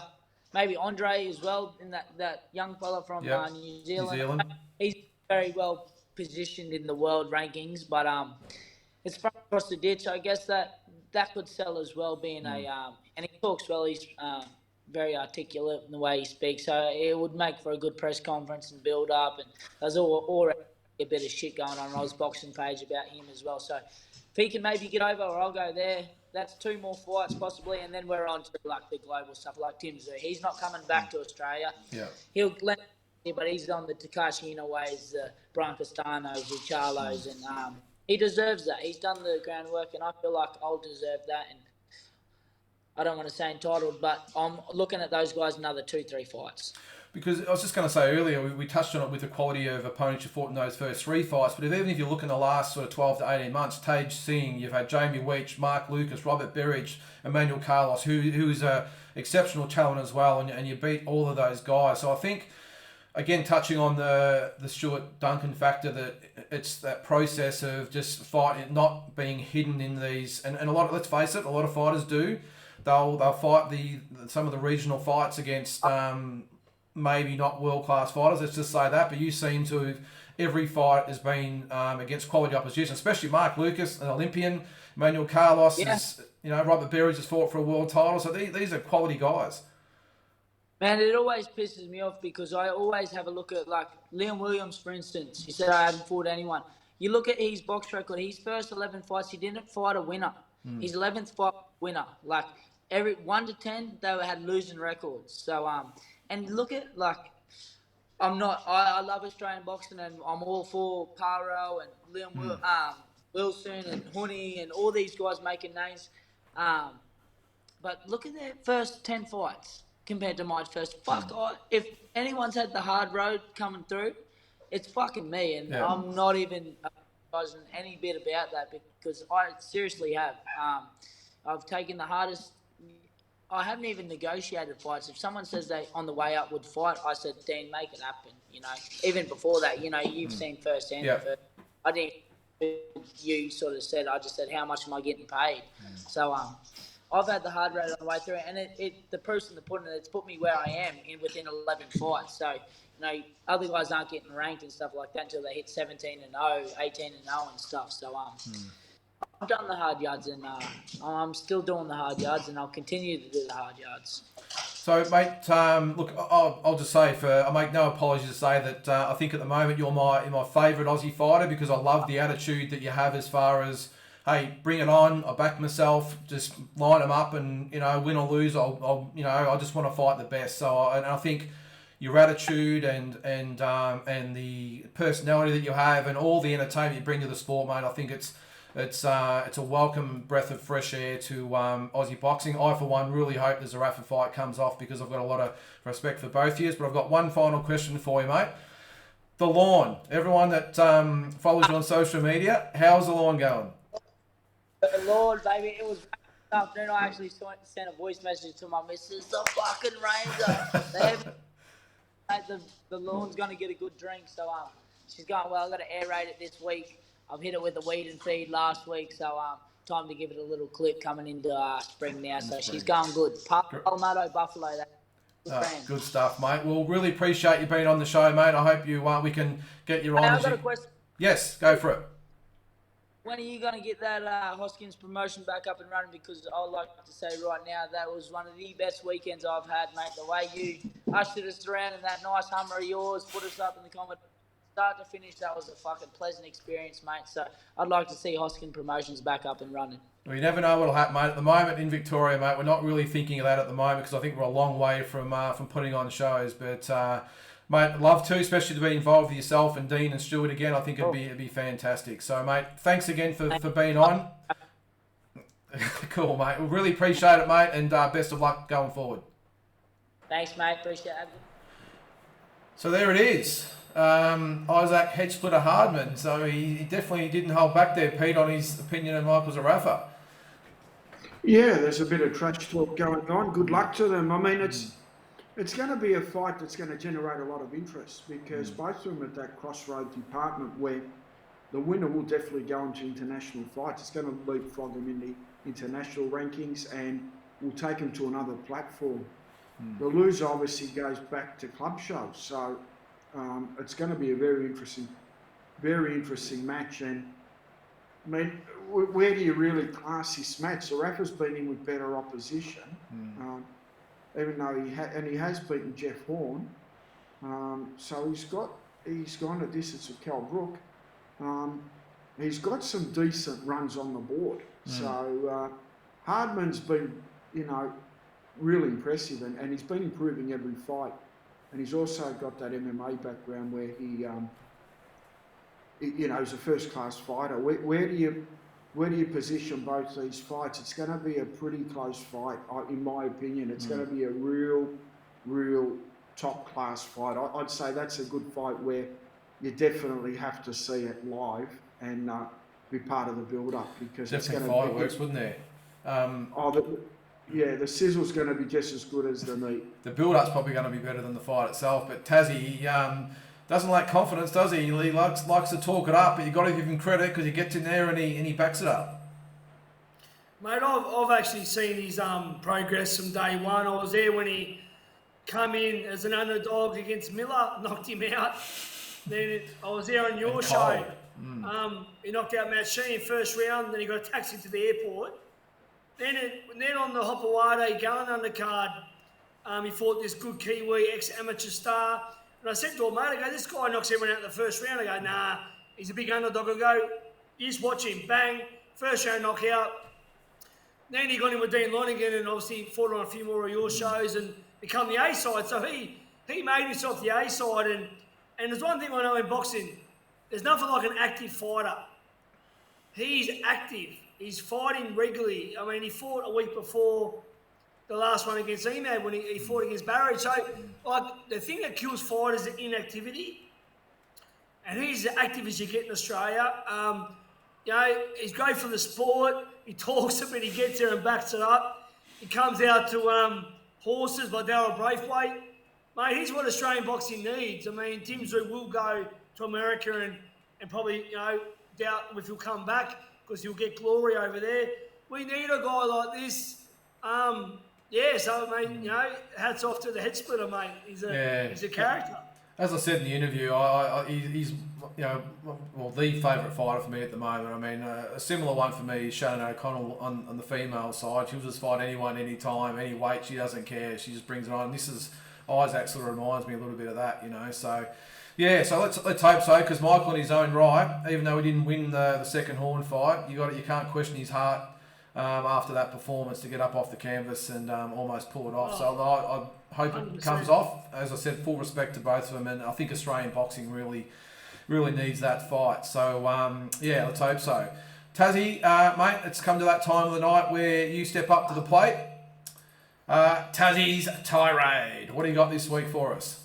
Maybe Andre as well, in that young fella from New Zealand. He's very well positioned in the world rankings, but it's from across the ditch. I guess that could sell as well, being and he talks well. He's very articulate in the way he speaks, so it would make for a good press conference and build up. And there's all a bit of shit going on Oz Boxing page about him as well. So if he can maybe get over, or I'll go there. That's 2 more fights possibly, and then we're on to like the global stuff like Tim Tszyu. He's not coming back to Australia. Yeah. He'll let but he's on the Takashi Inoue's, the Brian Castanos, the Charlos, and he deserves that. He's done the groundwork, and I feel like I'll deserve that. And I don't want to say entitled, but I'm looking at those guys another 2-3 fights. Because I was just going to say earlier, we touched on it with the quality of opponents you fought in those first 3 fights, but even if you look in the last sort of 12 to 18 months, Tage Singh, you've had Jamie Weech, Mark Lucas, Robert Berridge, Emmanuel Carlos, who is an exceptional talent as well, and you beat all of those guys. So I think, again, touching on the Stuart Duncan factor, that it's that process of just fighting, not being hidden in these, and a lot of, let's face it, a lot of fighters do. They'll fight some of the regional fights against maybe not world-class fighters, let's just say that, but you seem to have, every fight has been against quality opposition, especially Mark Lucas, an Olympian, Emmanuel Carlos, is, Robert Berridge has fought for a world title, so these are quality guys. Man, it always pisses me off because I always have a look at, like, Liam Williams, for instance. He said, I haven't fought anyone. You look at his box record, his first 11 fights, he didn't fight a winner. His 11th fight, winner. Like, every 1 to 10, they had losing records. So, and look at, like, I love Australian boxing, and I'm all for Paro and Liam Wilson and Honey and all these guys making names. But look at their first 10 fights compared to my first. If anyone's had the hard road coming through, it's fucking me, and I'm not even apologizing any bit about that because I seriously have. I've taken the hardest. I haven't even negotiated fights. If someone says they on the way up would fight, I said, Dean, make it happen. Even before that, you've seen firsthand. Yeah. I didn't. You sort of said. I just said, how much am I getting paid? So I've had the hard road on the way through, and the proof's in the pudding. It's put me where I am within 11 fights. So other guys aren't getting ranked and stuff like that until they hit 17-0, 18-0 and stuff. So I've done the hard yards, and I'm still doing the hard yards, and I'll continue to do the hard yards. So, mate, look, I'll just say, I make no apologies to say that I think at the moment you're my favourite Aussie fighter because I love the attitude that you have as far as, hey, bring it on, I back myself, just line them up and, win or lose, I just want to fight the best. So, I think your attitude and the personality that you have and all the entertainment you bring to the sport, mate, I think it's a welcome breath of fresh air to Aussie boxing. I, for one, really hope the Zarafa fight comes off because I've got a lot of respect for both of you. But I've got one final question for you, mate. The lawn. Everyone that follows you on social media, how's the lawn going? The Lord, baby, it was this afternoon. I actually sent a voice message to my missus. The fucking rain's up. The lawn's going to get a good drink. So she's going, well, I've got to aerate it this week. I've hit it with the weed and feed last week, so time to give it a little clip coming into spring now. So she's going good. Lamotta, Buffalo, good stuff, mate. We'll really appreciate you being on the show, mate. I hope we can get you on. I've got a question. Yes, go for it. When are you going to get that Hoskins promotion back up and running? Because I'd like to say right now that was one of the best weekends I've had, mate. The way you ushered us around in that nice Hummer of yours, put us up in the comment. Start to finish, that was a fucking pleasant experience, mate. So I'd like to see Hoskin Promotions back up and running. Well, you never know what'll happen, mate. At the moment in Victoria, mate, we're not really thinking of that at the moment because I think we're a long way from putting on shows. But mate, love to, especially to be involved with yourself and Dean and Stuart again. I think it'd be fantastic. So, mate, thanks again for being on. Cool, mate. We really appreciate it, mate, and best of luck going forward. Thanks, mate. Appreciate it. So there it is. Issac Headsplitter Hardman. So he definitely didn't hold back there, Pete, on his opinion of Michael Zarafa. Yeah, there's a bit of trash talk going on. Good luck to them. I mean, it's going to be a fight that's going to generate a lot of interest because both of them at that crossroad department where the winner will definitely go into international fights. It's going to leapfrog them in the international rankings and will take them to another platform. The loser obviously goes back to club shows. So it's going to be a very interesting match. And I mean, where do you really class this match? Zarafa's been in with better opposition, even though he has beaten Jeff Horn. So he's gone a distance with Cal Brook. He's got some decent runs on the board. So Hardman's been, real impressive, and he's been improving every fight. And he's also got that MMA background where he he's a first-class fighter. Where do you position both these fights? It's going to be a pretty close fight, in my opinion. It's going to be a real top-class fight. I'd say that's a good fight where you definitely have to see it live and be part of the build-up, because definitely it's going to fireworks, wouldn't there? The sizzle's going to be just as good as the meat. The build-up's probably going to be better than the fight itself. But Tazzie, he doesn't lack confidence, does he? He likes to talk it up, but you've got to give him credit because he gets in there and he backs it up. Mate, I've actually seen his progress from day one. I was there when he come in as an underdog against Miller, knocked him out. Then I was there on your show. He knocked out Matt Sheen first round, then he got a taxi to the airport. Then on the Hopawade Gallen undercard, he fought this good Kiwi ex-amateur star. And I said to him, mate, I go, this guy knocks everyone out in the first round. I go, nah, he's a big underdog. I go, you just watch him, bang, first round knockout. Then he got in with Dean Lonigan and obviously fought on a few more of your shows and become the A side. So he made himself the A side. And there's one thing I know in boxing, there's nothing like an active fighter. He's active. He's fighting regularly. I mean, he fought a week before the last one against Emad when he fought against Barry. So, the thing that kills fighters is inactivity. And he's as active as you get in Australia. He's great for the sport. He talks a bit, he gets there and backs it up. He comes out to horses by Darryl Braithwaite. Mate, he's what Australian boxing needs. I mean, Tim Zhu will go to America and probably, doubt if he'll come back because he'll get glory over there. We need a guy like this. So, mate, hats off to the Headsplitter, mate. He's a character. As I said in the interview, he's the favourite fighter for me at the moment. I mean, a similar one for me is Shannon O'Connell on the female side. She'll just fight anyone, anytime, any weight. She doesn't care. She just brings it on. This is Issac sort of reminds me a little bit of that, So, so let's hope so, because Michael in his own right, even though he didn't win the second Horn fight, you can't question his heart after that performance to get up off the canvas and almost pull it off. So I hope 100%. It comes off. As I said, full respect to both of them, and I think Australian boxing really needs that fight. So let's hope so. Tazzie, mate, it's come to that time of the night where you step up to the plate. Tazzie's Tirade. What do you got this week for us?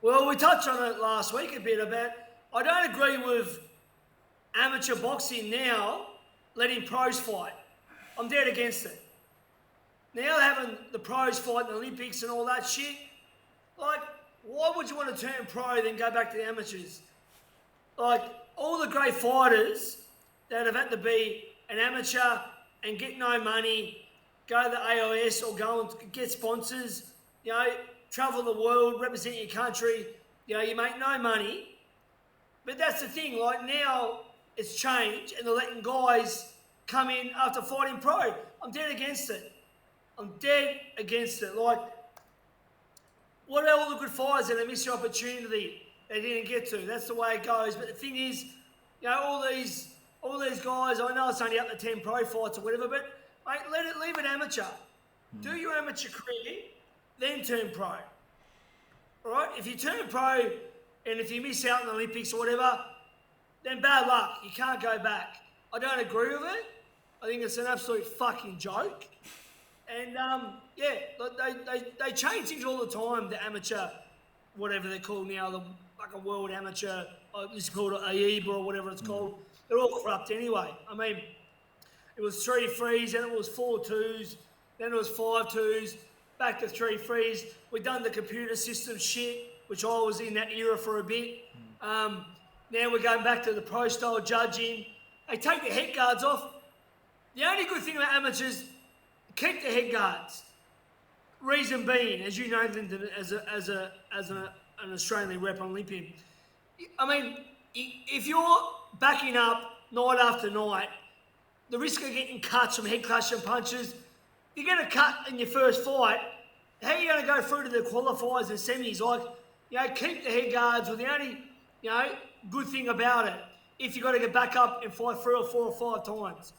Well, we touched on it last week a bit about, I don't agree with amateur boxing now letting pros fight. I'm dead against it. Now having the pros fight in the Olympics and all that shit, why would you want to turn pro then go back to the amateurs? All the great fighters that have had to be an amateur and get no money, go to the AIS or go and get sponsors, travel the world, represent your country, you make no money. But that's the thing, now it's changed and they're letting guys come in after fighting pro. I'm dead against it. What about all the good fighters that miss the opportunity they didn't get to? That's the way it goes. But the thing is, all these guys, I know it's only up to 10 pro fights or whatever, but mate, leave it amateur. Do your amateur career, then turn pro. All right? If you turn pro and if you miss out in the Olympics or whatever, then bad luck. You can't go back. I don't agree with it. I think it's an absolute fucking joke. And, they change things all the time, the amateur, whatever they're called now, the fucking world amateur, it's called AEBA or whatever it's called. They're all corrupt anyway. I mean, it was 3 threes, then it was 4 twos, then it was 5 twos, back to 3 threes. We've done the computer system shit, which I was in that era for a bit. Now we're going back to the pro-style judging. They take the head guards off. The only good thing about amateurs, keep the head guards. Reason being, as you know, Lynden, as an Australian rep on Olympian, I mean, if you're backing up night after night, the risk of getting cuts from head clash and punches, you're going to cut in your first fight. How are you going to go through to the qualifiers and semis? Keep the head guards. Well, the You know, good thing about it, if you've got to get back up and fight 3 or 4 or 5 times.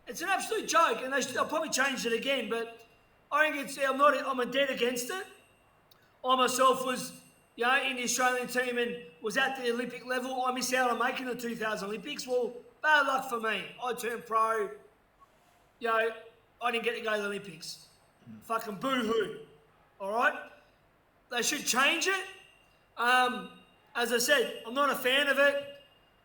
It's an absolute joke, and they'll probably change it again, but I think I'm a dead against it. I myself was, in the Australian team and was at the Olympic level. I missed out on making the 2000 Olympics. Well, bad luck for me. I turned pro. I didn't get to go to the Olympics. Fucking boo-hoo. All right? They should change it. As I said, I'm not a fan of it.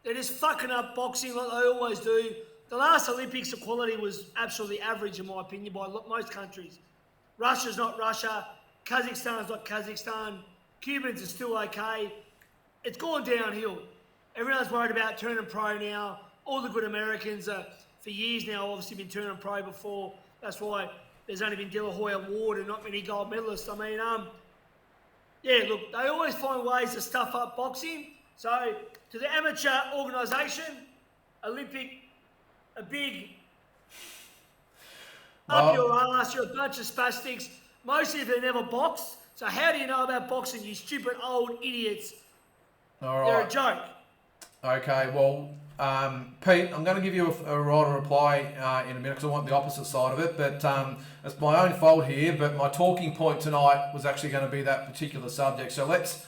They're just fucking up boxing like they always do. The last Olympics, the quality was absolutely average, in my opinion, by most countries. Russia's not Russia. Kazakhstan's not Kazakhstan. Cubans are still okay. It's gone downhill. Everyone's worried about turning pro now. All the good Americans are, for years now, obviously been turning pro before. That's why there's only been De La Hoya Ward and not many gold medalists. I mean, look, they always find ways to stuff up boxing. So, to the amateur organisation, Olympic, a big up your ass, you're a bunch of spastics. Most of you have never boxed. So how do you know about boxing, you stupid old idiots? All right. They're a joke. Okay, well, Pete, I'm going to give you a reply in a minute because I want the opposite side of it, but it's my own fault here, but my talking point tonight was actually going to be that particular subject. So let's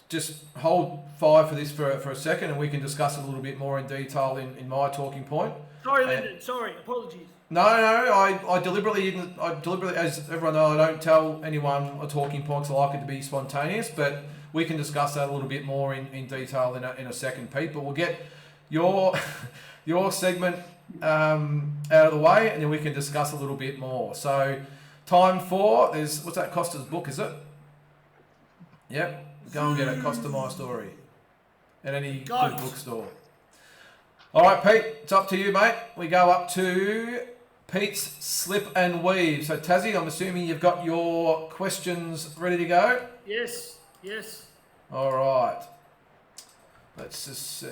just hold fire for this for a second and we can discuss it a little bit more in detail in my talking point. Sorry, Lynden. Sorry. Apologies. No, I deliberately didn't. As everyone knows, I don't tell anyone a talking point because I like it to be spontaneous. But we can discuss that a little bit more in detail in a second, Pete. But we'll get your segment out of the way, and then we can discuss a little bit more. So, time for what's that? Costa's book, is it? Yep. Go and get it. Costa My Story at any good bookstore. All right, Pete, it's up to you, mate. We go up to Pete's Slip and Weave. So, Tazzie, I'm assuming you've got your questions ready to go? Yes. All right. Let's just see.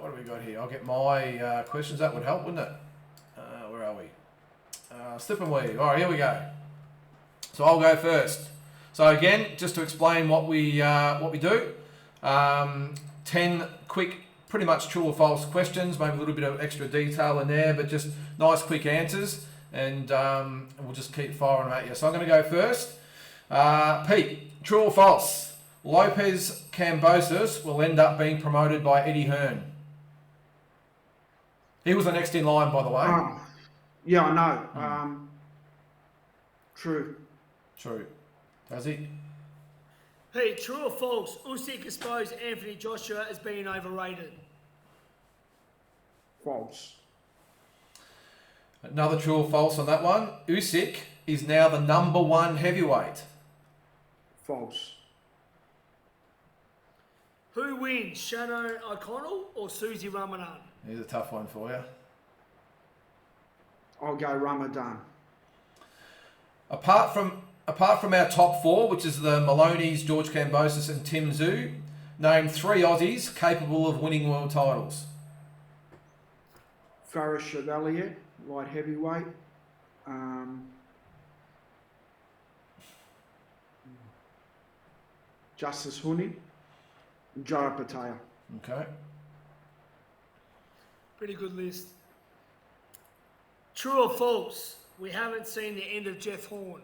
What have we got here? I'll get my questions. That would help, wouldn't it? Where are we? Slip and Weave. All right, here we go. So, I'll go first. So, again, just to explain what we do, 10 quick pretty much true or false questions, maybe a little bit of extra detail in there, but just nice quick answers, and we'll just keep firing them at you. So I'm going to go first. Pete, true or false? Lopez Cambosis will end up being promoted by Eddie Hearn. He was the next in line, by the way. Yeah, I know. True. Does he? Pete, true or false? Usyk exposed Anthony Joshua as being overrated. False. Another true or false on that one. Usyk is now the #1 heavyweight. False. Who wins, Shannon O'Connell or Susie Ramadan? Here's a tough one for you. I'll go Ramadan. Apart from our top 4, which is the Maloney's, George Cambosis and Tim Tszyu, name 3 Aussies capable of winning world titles. Faris Chevalier, light heavyweight. Justice Huni. Jara Pattaya. Okay. Pretty good list. True or false? We haven't seen the end of Jeff Horn.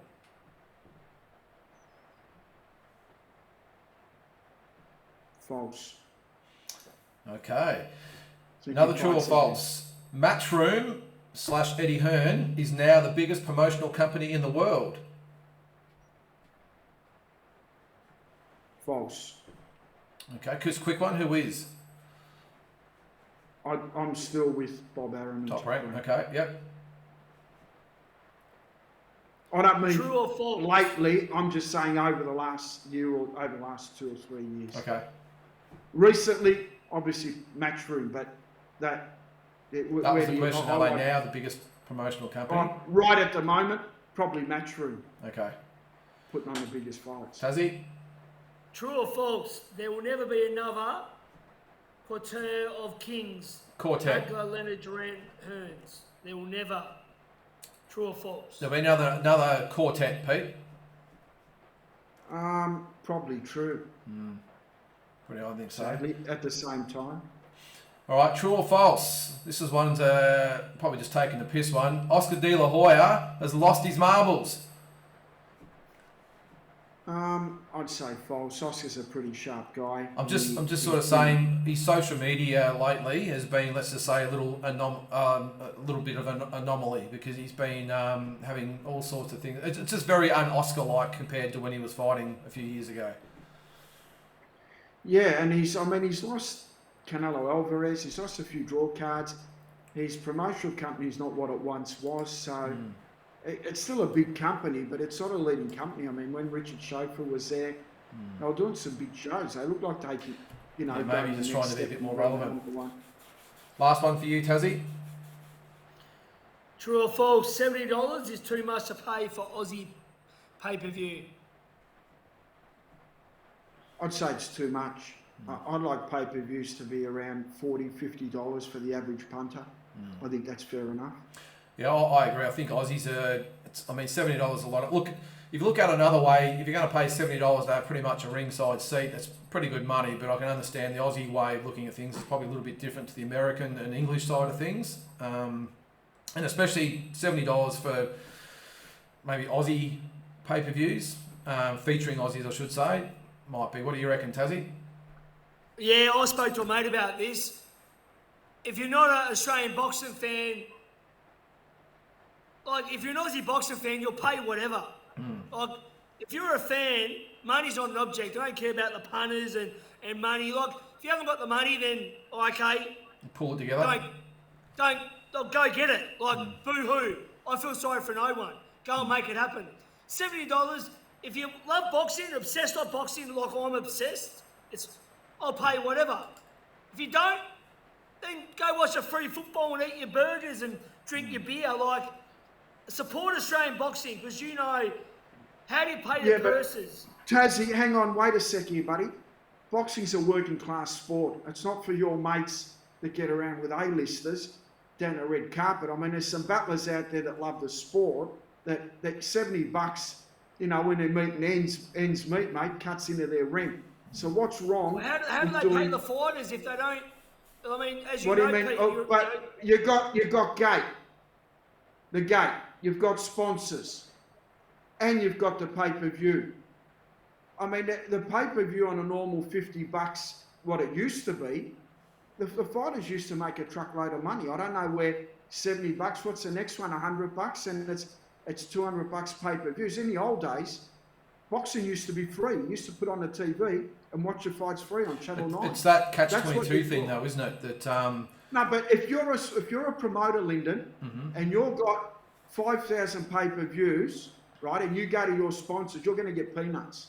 False. Okay. Another true or false? Matchroom / Eddie Hearn is now the biggest promotional company in the world. False. Okay, just quick one. Who is? I'm still with Bob Arum. Top rank. Okay, yep. I don't mean true or false? Lately. I'm just saying over the last year or over the last 2 or 3 years. Okay. Recently, obviously, Matchroom, but that was the question. Are they now the biggest promotional company? Right at the moment, probably Matchroom. Okay. Putting on the biggest fights. Tazzie? True or false? There will never be another quartet of kings. Quartet. Magla, Leonard, Durant, Hearns. There will never. True or false? There'll be another quartet, Pete. Probably true. I think so. sadly, at the same time. All right, true or false? This is one's probably just taking the piss one. Oscar De La Hoya has lost his marbles. I'd say false. Oscar's a pretty sharp guy. I'm just sort of saying his social media lately has been, let's just say, a little bit of an anomaly, because he's been having all sorts of things. It's just very un-Oscar-like compared to when he was fighting a few years ago. Yeah, and he's lost Canelo Alvarez. He's lost a few draw cards. His promotional company's not what it once was, so it's still a big company, but it's not a leading company. I mean, when Richard Schaefer was there, they were doing some big shows. They looked like they could, maybe just trying to be a bit more relevant. Last one for you, Tazzie. True or false? $70 is too much to pay for Aussie pay-per-view. I'd say it's too much. I'd like pay-per-views to be around $40, $50 for the average punter. I think that's fair enough. Yeah, I agree. I think Aussies are, $70 a lot. Look, if you look at it another way, if you're going to pay $70 to have pretty much a ringside seat, that's pretty good money, but I can understand the Aussie way of looking at things is probably a little bit different to the American and English side of things. And especially $70 for maybe Aussie pay-per-views, featuring Aussies, I should say, might be. What do you reckon, Tazzie? Yeah, I spoke to a mate about this. If you're not an Australian boxing fan, like if you're an Aussie boxing fan, you'll pay whatever. Like if you're a fan, money's not an object. I don't care about the punters and money. Like if you haven't got the money, then okay, pull it together. Don't go get it. Like boo-hoo. I feel sorry for no one. Go and make it happen. $70. If you love boxing, obsessed with boxing like I'm obsessed, I'll pay whatever. If you don't, then go watch a free football and eat your burgers and drink your beer. Like, support Australian boxing, because how do you pay the purses? Tazzie, hang on, wait a second here, buddy. Boxing's a working class sport. It's not for your mates that get around with A-listers down the red carpet. I mean, there's some battlers out there that love the sport that $70, when they're meeting ends meet, mate, cuts into their ring. So what's wrong? Well, how do they pay the fighters if they don't? I mean, as you what know, do you mean? Pete, But you got gate, the gate. You've got sponsors, and you've got the pay-per-view. I mean, the pay-per-view on a normal $50, what it used to be, the fighters used to make a truckload of money. I don't know where $70. What's the next one? $100, and it's $200 pay-per-views. In the old days, boxing used to be free. You used to put on the TV and watch your fights free on Channel 9. It's that catch-22 thing, though, isn't it? That no, but if you're a promoter, Lynden, and you've got 5,000 pay-per-views, right, and you go to your sponsors, you're going to get peanuts.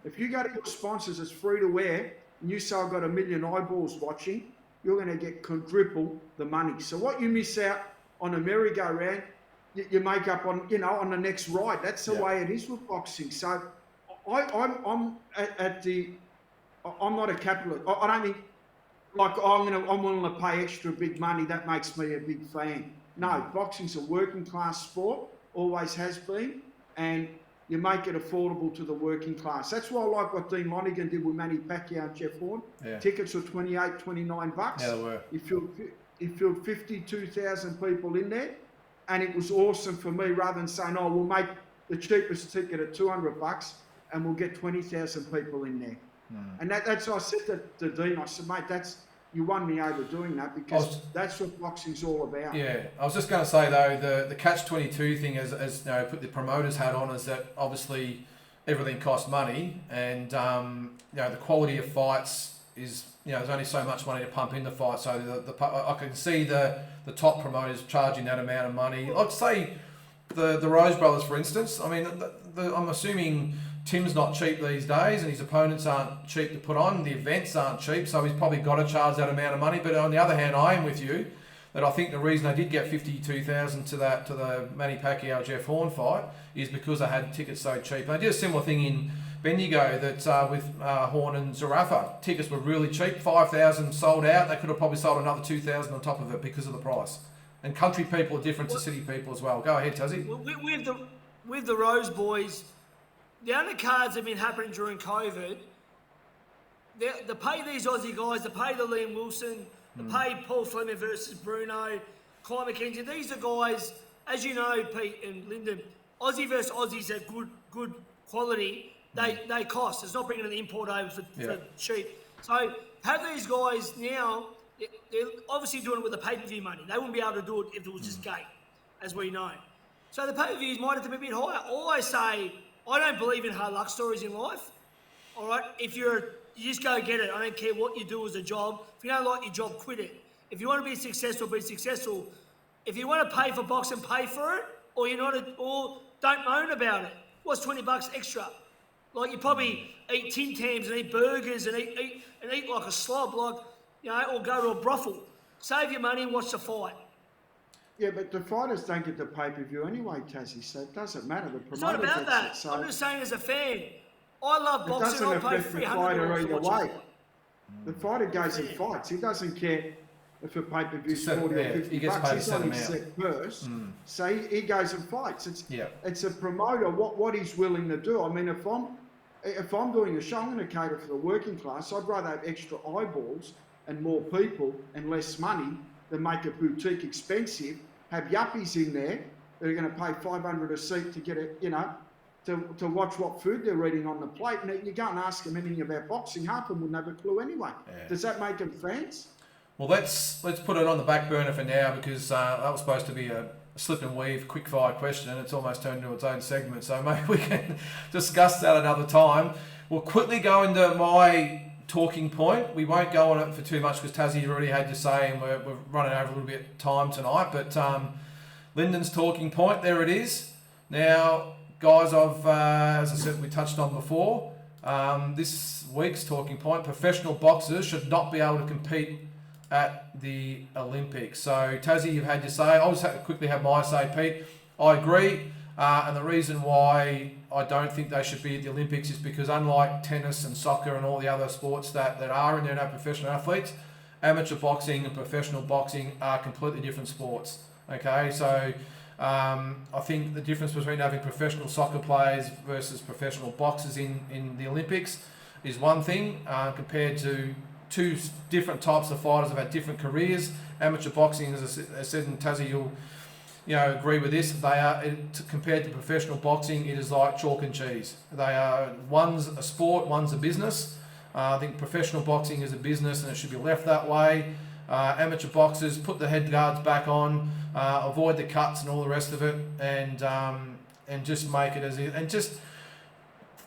If you go to your sponsors, it's free to wear, and you say I've got 1 million eyeballs watching, you're going to get quadruple the money. So what you miss out on a merry-go-round, you make up on the next ride. That's the way it is with boxing. So I'm not a capitalist. I don't think like I'm willing to pay extra big money. That makes me a big fan. No, boxing's a working class sport, always has been, and you make it affordable to the working class. That's why I like what Dean Monaghan did with Manny Pacquiao and Jeff Horn. Yeah. Tickets were $28, $29. Yeah, they were. He filled 52,000 people in there. And it was awesome for me, rather than saying, we'll make the cheapest ticket at $200 and we'll get 20,000 people in there. And that's what I said to Dean. I said, mate, you won me over doing that, because that's what boxing's all about. Yeah, I was just going to say, though, the catch-22 thing, as put the promoter's hat on, is that obviously everything costs money, and the quality of fights is, there's only so much money to pump in the fight. So I can see the top promoters charging that amount of money. I'd say the Rose Brothers, for instance. I mean, I'm assuming Tim's not cheap these days, and his opponents aren't cheap to put on. The events aren't cheap, so he's probably got to charge that amount of money. But on the other hand, I am with you that I think the reason they did get 52,000 to the Manny Pacquiao Jeff Horn fight is because they had tickets so cheap. They did a similar thing in Bendigo that with Horn and Zarafa. Tickets were really cheap, 5,000 sold out. They could have probably sold another 2,000 on top of it because of the price. And country people are different to city people as well. Go ahead, Tazzie. With the Rose Boys, the undercards have been happening during COVID. they pay these Aussie guys, they pay the Liam Wilson, they pay Paul Fleming versus Bruno, Kai McKenzie. These are guys, as you know, Pete and Lynden, Aussie versus Aussies are good quality. They cost. It's not bringing an import over for cheap. So have these guys now, they're obviously doing it with the pay-per-view money. They wouldn't be able to do it if it was just gate, as we know. So the pay-per-views might have to be a bit higher. All I say, I don't believe in hard luck stories in life. All right? If you just go get it. I don't care what you do as a job. If you don't like your job, quit it. If you want to be successful, be successful. If you want to pay for boxing, pay for it, or or don't moan about it. What's $20 extra? Like you probably eat Tim Tams and eat burgers and eat like a slob, like or go to a brothel. Save your money and watch the fight. Yeah, but the fighters don't get the pay-per-view anyway, Tazzie, so it doesn't matter. The It's not promoter about that. gets it, so I'm just saying as a fan, I love boxing. I doesn't pay affect the $300 fighter to either watch a way. fight. The fighter goes and fights. He doesn't care if a pay-per-view's 40 or 50 he gets bucks. paid He's a on certain his amount. set purse, so he goes and fights. It's a promoter, what he's willing to do. I mean, if I'm doing a show, I'm going to cater for the working class. I'd rather have extra eyeballs and more people and less money than make a boutique expensive. Have yuppies in there that are going to pay $500 a seat to get it, to watch what food they're eating on the plate. And you go and ask them anything about boxing, half of them wouldn't have a clue anyway. Yeah. Does that make them fans? Well, let's put it on the back burner for now because that was supposed to be a slip and weave quick fire question and it's almost turned into its own segment. So maybe we can discuss that another time. We'll quickly go into my talking point. We won't go on it for too much because Tazzie already had to say and we're running over a little bit of time tonight. But Lynden's talking point, there it is. Now, guys, as I said, we touched on before, this week's talking point, professional boxers should not be able to compete at the Olympics. So, Tazzie, you've had your say. I'll just quickly have my say, Pete. I agree. And the reason why I don't think they should be at the Olympics is because unlike tennis and soccer and all the other sports that are in there and have professional athletes, amateur boxing and professional boxing are completely different sports. Okay, so I think the difference between having professional soccer players versus professional boxers in the Olympics is one thing compared to two different types of fighters have had different careers. Amateur boxing, as I said, and Tazzie, you'll agree with this. They are compared to professional boxing. It is like chalk and cheese. They are one's a sport, one's a business. I think professional boxing is a business, and it should be left that way. Amateur boxers put the head guards back on, avoid the cuts and all the rest of it, and just make it and just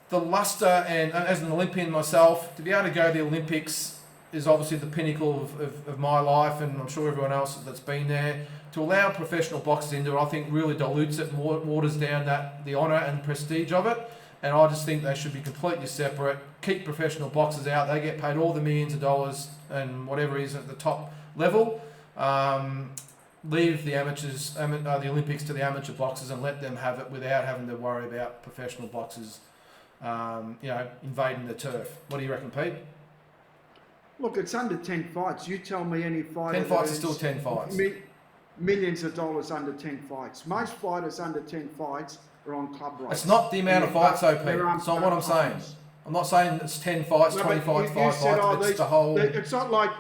the luster. And as an Olympian myself, to be able to go to the Olympics is obviously the pinnacle of my life, and I'm sure everyone else that's been there. To allow professional boxers into it, I think really dilutes it, waters down the honour and prestige of it. And I just think they should be completely separate. Keep professional boxers out. They get paid all the millions of dollars and whatever is at the top level. Leave the amateurs, the Olympics to the amateur boxers and let them have it without having to worry about professional boxers, invading the turf. What do you reckon, Pete? Look, it's under 10 fights. You tell me any fighter. 10 fights is still 10 fights. Millions of dollars under 10 fights. Most fighters under 10 fights are on club rights. It's not the amount of fights, though, Pete. It's not what I'm saying. I'm not saying it's 10 fights, 20 fights, 5 fights. It's the whole. It's not like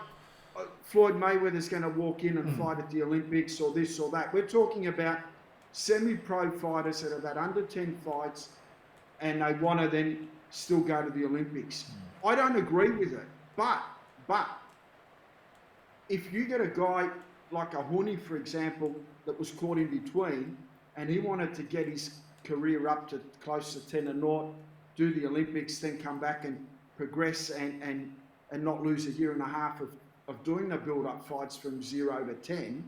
Floyd Mayweather's going to walk in and fight at the Olympics or this or that. We're talking about semi-pro fighters that have had under 10 fights and they want to then still go to the Olympics. I don't agree with it, but if you get a guy like a Huni, for example, that was caught in between, and he wanted to get his career up to close to 10 and 0, do the Olympics, then come back and progress and not lose a year and a half of doing the build-up fights from 0 to 10,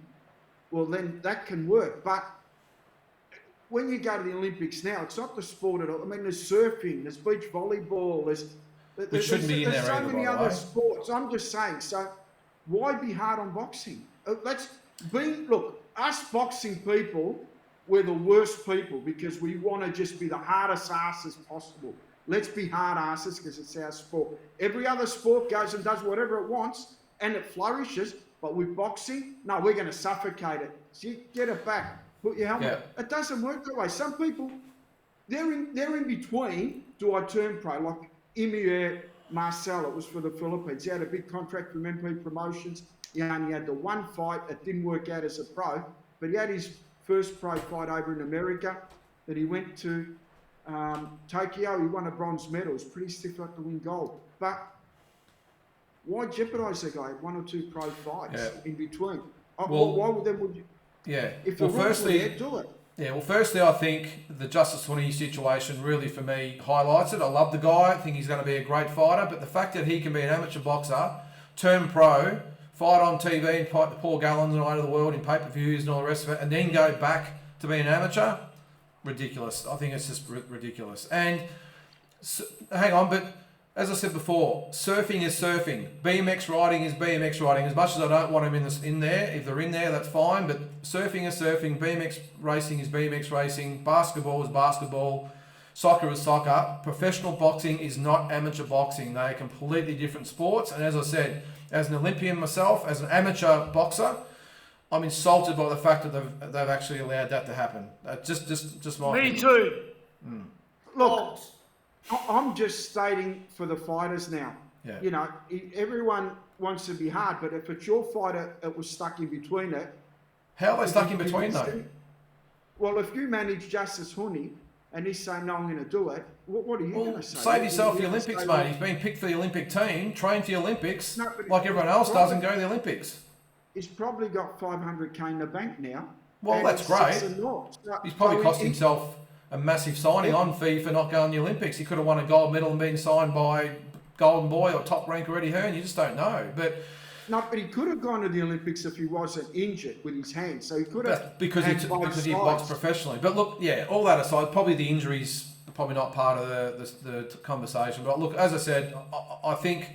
well, then that can work. But when you go to the Olympics now, it's not the sport at all. I mean, there's surfing, there's beach volleyball, Which shouldn't be in there so either, many by the other way. sports. I'm just saying, so why be hard on boxing? Look, us boxing people, we're the worst people because we want to just be the hardest asses possible. Let's be hard asses because it's our sport. Every other sport goes and does whatever it wants and it flourishes, but with boxing, no, we're going to suffocate it. So you get it back, put your helmet. Yeah. It doesn't work that way. Some people, they're in between. Do I turn pro? Like Imi Marcel, it was for the Philippines. He had a big contract from MP Promotions. He only had the one fight. It didn't work out as a pro, but he had his first pro fight over in America. That he went to Tokyo. He won a bronze medal. It was pretty stiff like to win gold. But why jeopardise a guy? One or two pro fights in between. Why would you? Yeah. If the rules were there, do it. Yeah, well, firstly, I think the Justice Honey situation really, for me, highlights it. I love the guy. I think he's going to be a great fighter. But the fact that he can be an amateur boxer, turn pro, fight on TV and fight the Paul Gallons and all over the world in pay-per-views and all the rest of it, and then go back to being an amateur, ridiculous. I think it's just ridiculous. And hang on, but as I said before, surfing is surfing. BMX riding is BMX riding. As much as I don't want them in there, if they're in there, that's fine. But surfing is surfing. BMX racing is BMX racing. Basketball is basketball. Soccer is soccer. Professional boxing is not amateur boxing. They are completely different sports. And as I said, as an Olympian myself, as an amateur boxer, I'm insulted by the fact that they've actually allowed that to happen. Just my Me opinion. too. Look, I'm just stating for the fighters now. Yeah. You know, everyone wants to be hard, but if it's your fighter that was stuck in between it. How are they stuck in between though? Well, if you manage Justice Honey and he's saying, no, I'm going to do it, what are you going to say? Save yourself the Olympics, mate. He's been picked for the Olympic team, trained for the Olympics, like everyone else does, and go to the Olympics. He's probably got $500K in the bank now. Well, that's great. He's probably cost himself a massive signing on fee for not going to the Olympics. He could have won a gold medal and been signed by Golden Boy or top ranker Eddie Hearn. You just don't know. But he could have gone to the Olympics if he wasn't injured with his hand. So he could have because he boxed professionally. But look, yeah, all that aside, probably the injuries are probably not part of the conversation. But look, as I said, I think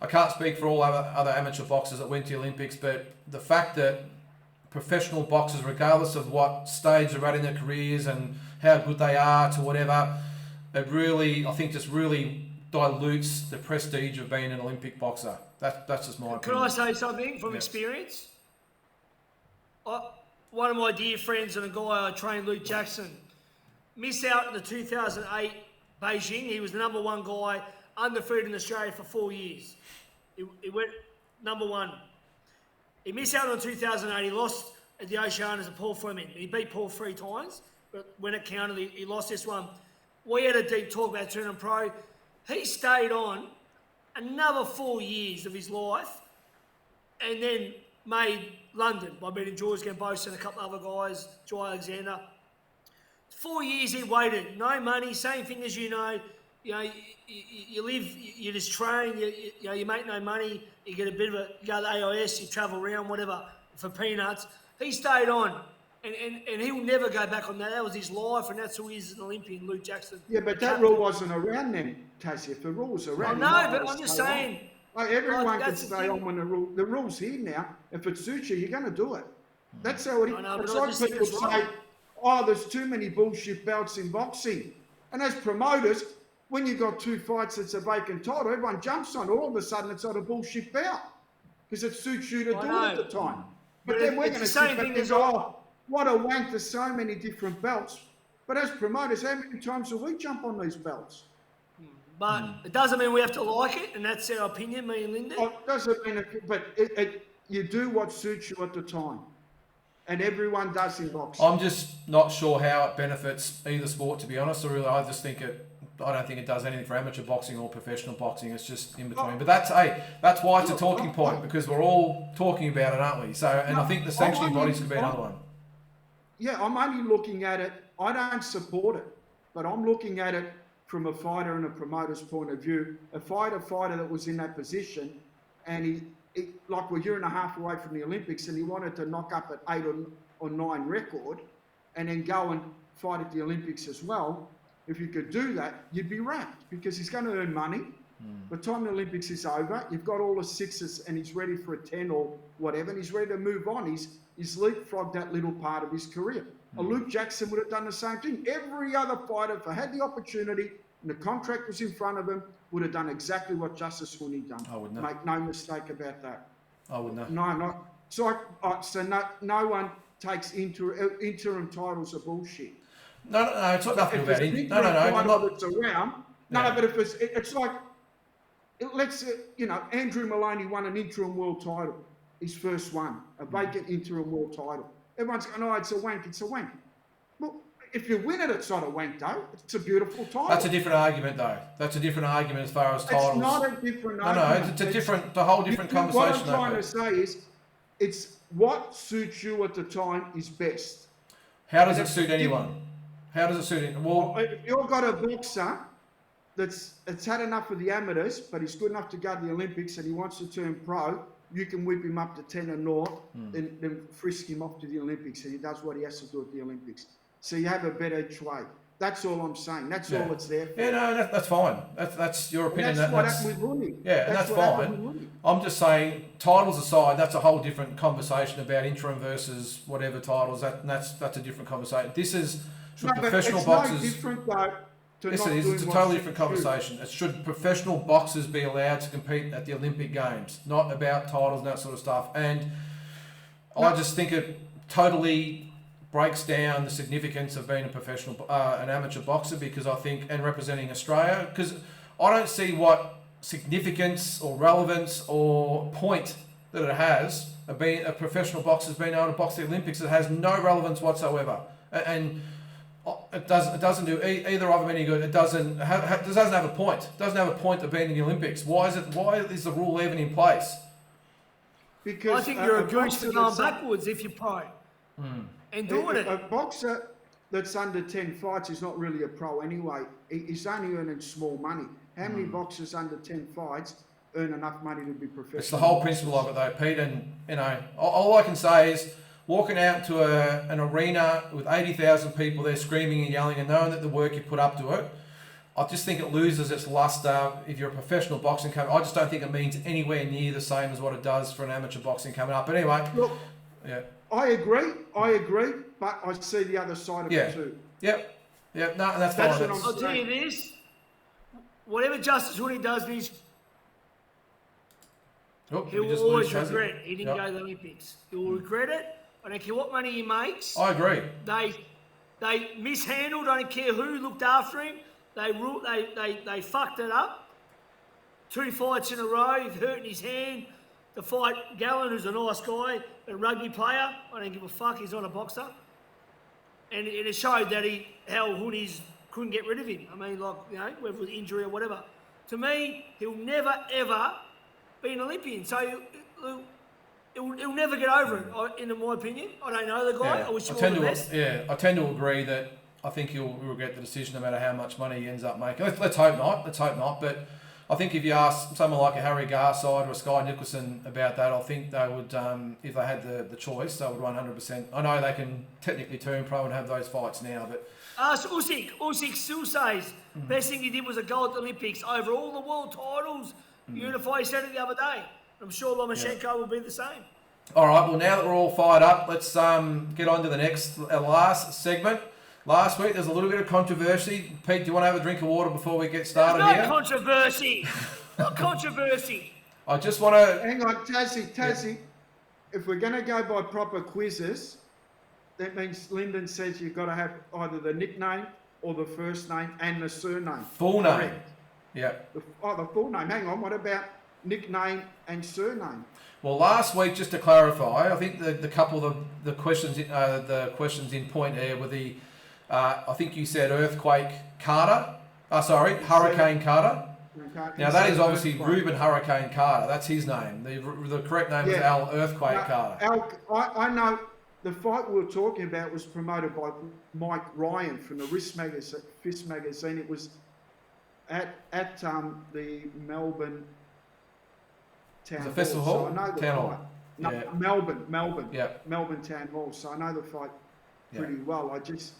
I can't speak for all other amateur boxers that went to the Olympics, but the fact that professional boxers, regardless of what stage they're at in their careers and how good they are to whatever, it really, I think, just really dilutes the prestige of being an Olympic boxer. That's just my opinion. Can I say something from experience? One of my dear friends and a guy I trained, Luke Jackson, missed out in the 2008 Beijing. He was the number one guy, undefeated in Australia for 4 years. He went number one. He missed out on 2008. He lost at the Oceanias to Paul Fleming. He beat Paul 3 times, but when it counted, he lost this one. We had a deep talk about turning pro. He stayed on another 4 years of his life and then made London by beating George Gamboa and a couple other guys, Joy Alexander. 4 years he waited, no money, same thing as you know, you live, you just train, you make no money, you get a bit of you go to AIS, you travel around, whatever, for peanuts. He stayed on. And he'll never go back on that. That was his life, and that's who he is as an Olympian, Luke Jackson. Yeah, but that rule wasn't around then, Tazzie. If the rule was around, I know, but I'm just saying. Like everyone can stay on when the rule's here now. If it suits you, you're going to do it. That's how it is. It's like people say, there's too many bullshit belts in boxing. And as promoters, when you've got 2 fights, it's a vacant title, everyone jumps on it. All of a sudden, it's not a bullshit belt because it suits you to do it at the time. But then we're going to sit back and go, what a wank, there's so many different belts. But as promoters, how many times do we jump on these belts? But it doesn't mean we have to like it, and that's our opinion, me and Lynden. It doesn't mean you do what suits you at the time. And everyone does in boxing. I'm just not sure how it benefits either sport, to be honest. I don't think it does anything for amateur boxing or professional boxing. It's just in between. But that's why it's a talking point, because we're all talking about it, aren't we? So, and I think the sanctioning bodies could be another one. Yeah, I'm only looking at it. I don't support it, but I'm looking at it from a fighter and a promoter's point of view. A fighter that was in that position, and he like we're a year and a half away from the Olympics, and he wanted to knock up at 8 or 9 record, and then go and fight at the Olympics as well. If you could do that, you'd be wrapped because he's going to earn money. By the time the Olympics is over, you've got all the 6s, and he's ready for a 10 or whatever, and he's ready to move on. He's leapfrogged that little part of his career. Luke Jackson would have done the same thing. Every other fighter, if they had the opportunity and the contract was in front of him, would have done exactly what Justice Honey done. I would not. Make no mistake about that. I would not. No, not. So no one takes interim titles of bullshit. No, it's not nothing about it. No. I'm not. It's around. No, but if it's like let's Andrew Maloney won an interim world title, his first one, a vacant interim world title. Everyone's going, oh, it's a wank, it's a wank. Well, if you win it, it's not a wank, though. It's a beautiful title. That's a different argument, though. That's a different argument as far as titles. It's not a different argument. No, it's a whole different conversation. What I'm trying to say is, it's what suits you at the time is best. How does it suit anyone? How does it suit anyone? Well, if you've got a boxer that's had enough of the amateurs, but he's good enough to go to the Olympics and he wants to turn pro, you can whip him up to 10 and naught, then frisk him off to the Olympics, and he does what he has to do at the Olympics. So you have a bet each way. That's all I'm saying. That's all it's there for. Yeah, no, that's fine. That's your opinion. And that's what happened with Rooney. Yeah, and that's fine. I'm just saying, titles aside, that's a whole different conversation about interim versus whatever titles. That's a different conversation. This is professional boxers. No different though. Yes, it is. It's a totally different conversation. It should professional boxers be allowed to compete at the Olympic Games, not about titles and that sort of stuff. And I just think it totally breaks down the significance of being a professional, an amateur boxer, because I think, and representing Australia, because I don't see what significance or relevance or point that it has of being a professional boxer being able to box the Olympics. It has no relevance whatsoever, and it doesn't do either of them any good. It doesn't have a point. It doesn't have a point of being in the Olympics. Why is the rule even in place? Because I think you're a goose for going backwards if you're pro. And doing it. A boxer that's under 10 fights is not really a pro anyway. He's only earning small money. How many boxers under 10 fights earn enough money to be professional? It's the whole principle of it though, Pete. And, all I can say is walking out to an arena with 80,000 people there screaming and yelling and knowing that the work you put up to it, I just think it loses its luster if you're a professional boxing coach. I just don't think it means anywhere near the same as what it does for an amateur boxing coming up. But anyway, look, yeah. I agree, but I see the other side of it too. Yep. No, that's fine. I'll tell you this, whatever Justice Rooney does he'll always regret he didn't go to the Olympics. He will regret it. I don't care what money he makes. I agree. They mishandled, I don't care who looked after him. They fucked it up. 2 fights in a row, he's hurting his hand. To fight Gallen, who's a nice guy, a rugby player. I don't give a fuck, he's not a boxer. And it showed that how Hoonies couldn't get rid of him. I mean, whether it was injury or whatever. To me, he'll never, ever be an Olympian. So he'll never get over it, in my opinion. I don't know the guy. I wish him all the best. I tend to agree that I think he'll regret the decision no matter how much money he ends up making. Let's hope not. But I think if you ask someone like a Harry Garside or a Sky Nicholson about that, I think they would, if they had the choice, they would 100%. I know they can technically turn pro and have those fights now, but... Usyk still says best thing he did was a gold at the Olympics over all the world titles. Unify, he said it the other day. I'm sure Lomachenko will be the same. All right, well, now that we're all fired up, let's get on to the last segment. Last week, there's a little bit of controversy. Pete, do you want to have a drink of water before we get started here? No controversy. Not controversy. I just want to... Hang on, Tazzie. Yeah. If we're going to go by proper quizzes, that means Lynden says you've got to have either the nickname or the first name and the surname. Full name. Yeah. The full name. Hang on, what about nickname and surname? Well, last week, just to clarify, I think the couple of the questions in point there were the... I think you said Hurricane Carter. Now that is obviously Reuben Hurricane Carter. That's his name. The correct name is Al Earthquake Carter. I know the fight we were talking about was promoted by Mike Ryan from the Fist magazine. It was at the Melbourne Town Hall. The Festival Hall? So I know the Town fight. Hall. No, Yeah. Melbourne. Yeah. Melbourne Town Hall. So I know the fight pretty well. I just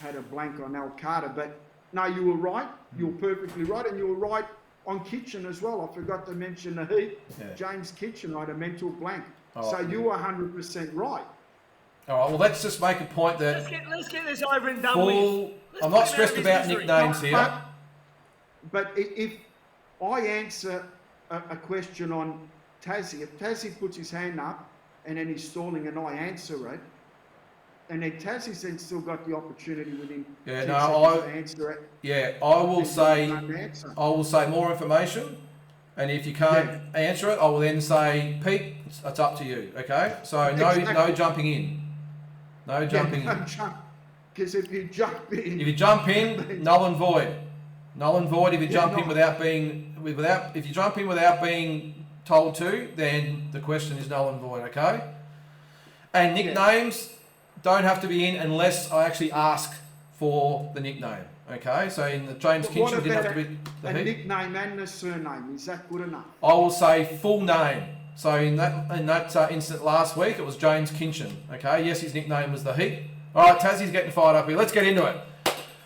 had a blank on Al Carter, but no, you were right. You were perfectly right, and you were right on Kitchen as well. I forgot to mention the Heat. Yeah. James Kitchen, I had a mental blank. Oh, so you were 100% right. All right. Well, let's just make a point that let's get this over and done with. I'm not stressed about nicknames here. But if I answer a question on Tazzie, if Tazzie puts his hand up and then he's stalling and I answer it, and then Tazzie's then still got the opportunity within to answer it. Yeah, I will say more information, And if you can't answer it, I will then say, Pete, it's up to you. Okay? So no jumping in. No jumping in. Because if you jump in... If you jump in, null and void. Null and void if you jump in without being told to, then the question is null and void, okay? And nicknames don't have to be in unless I actually ask for the nickname, okay? So in the James Kinchin didn't have to be a nickname and a surname. Is that good enough? I will say full name. So in that incident last week, it was James Kinchin, okay? Yes, his nickname was the Heat. All right, Tazzie's getting fired up here. Let's get into it.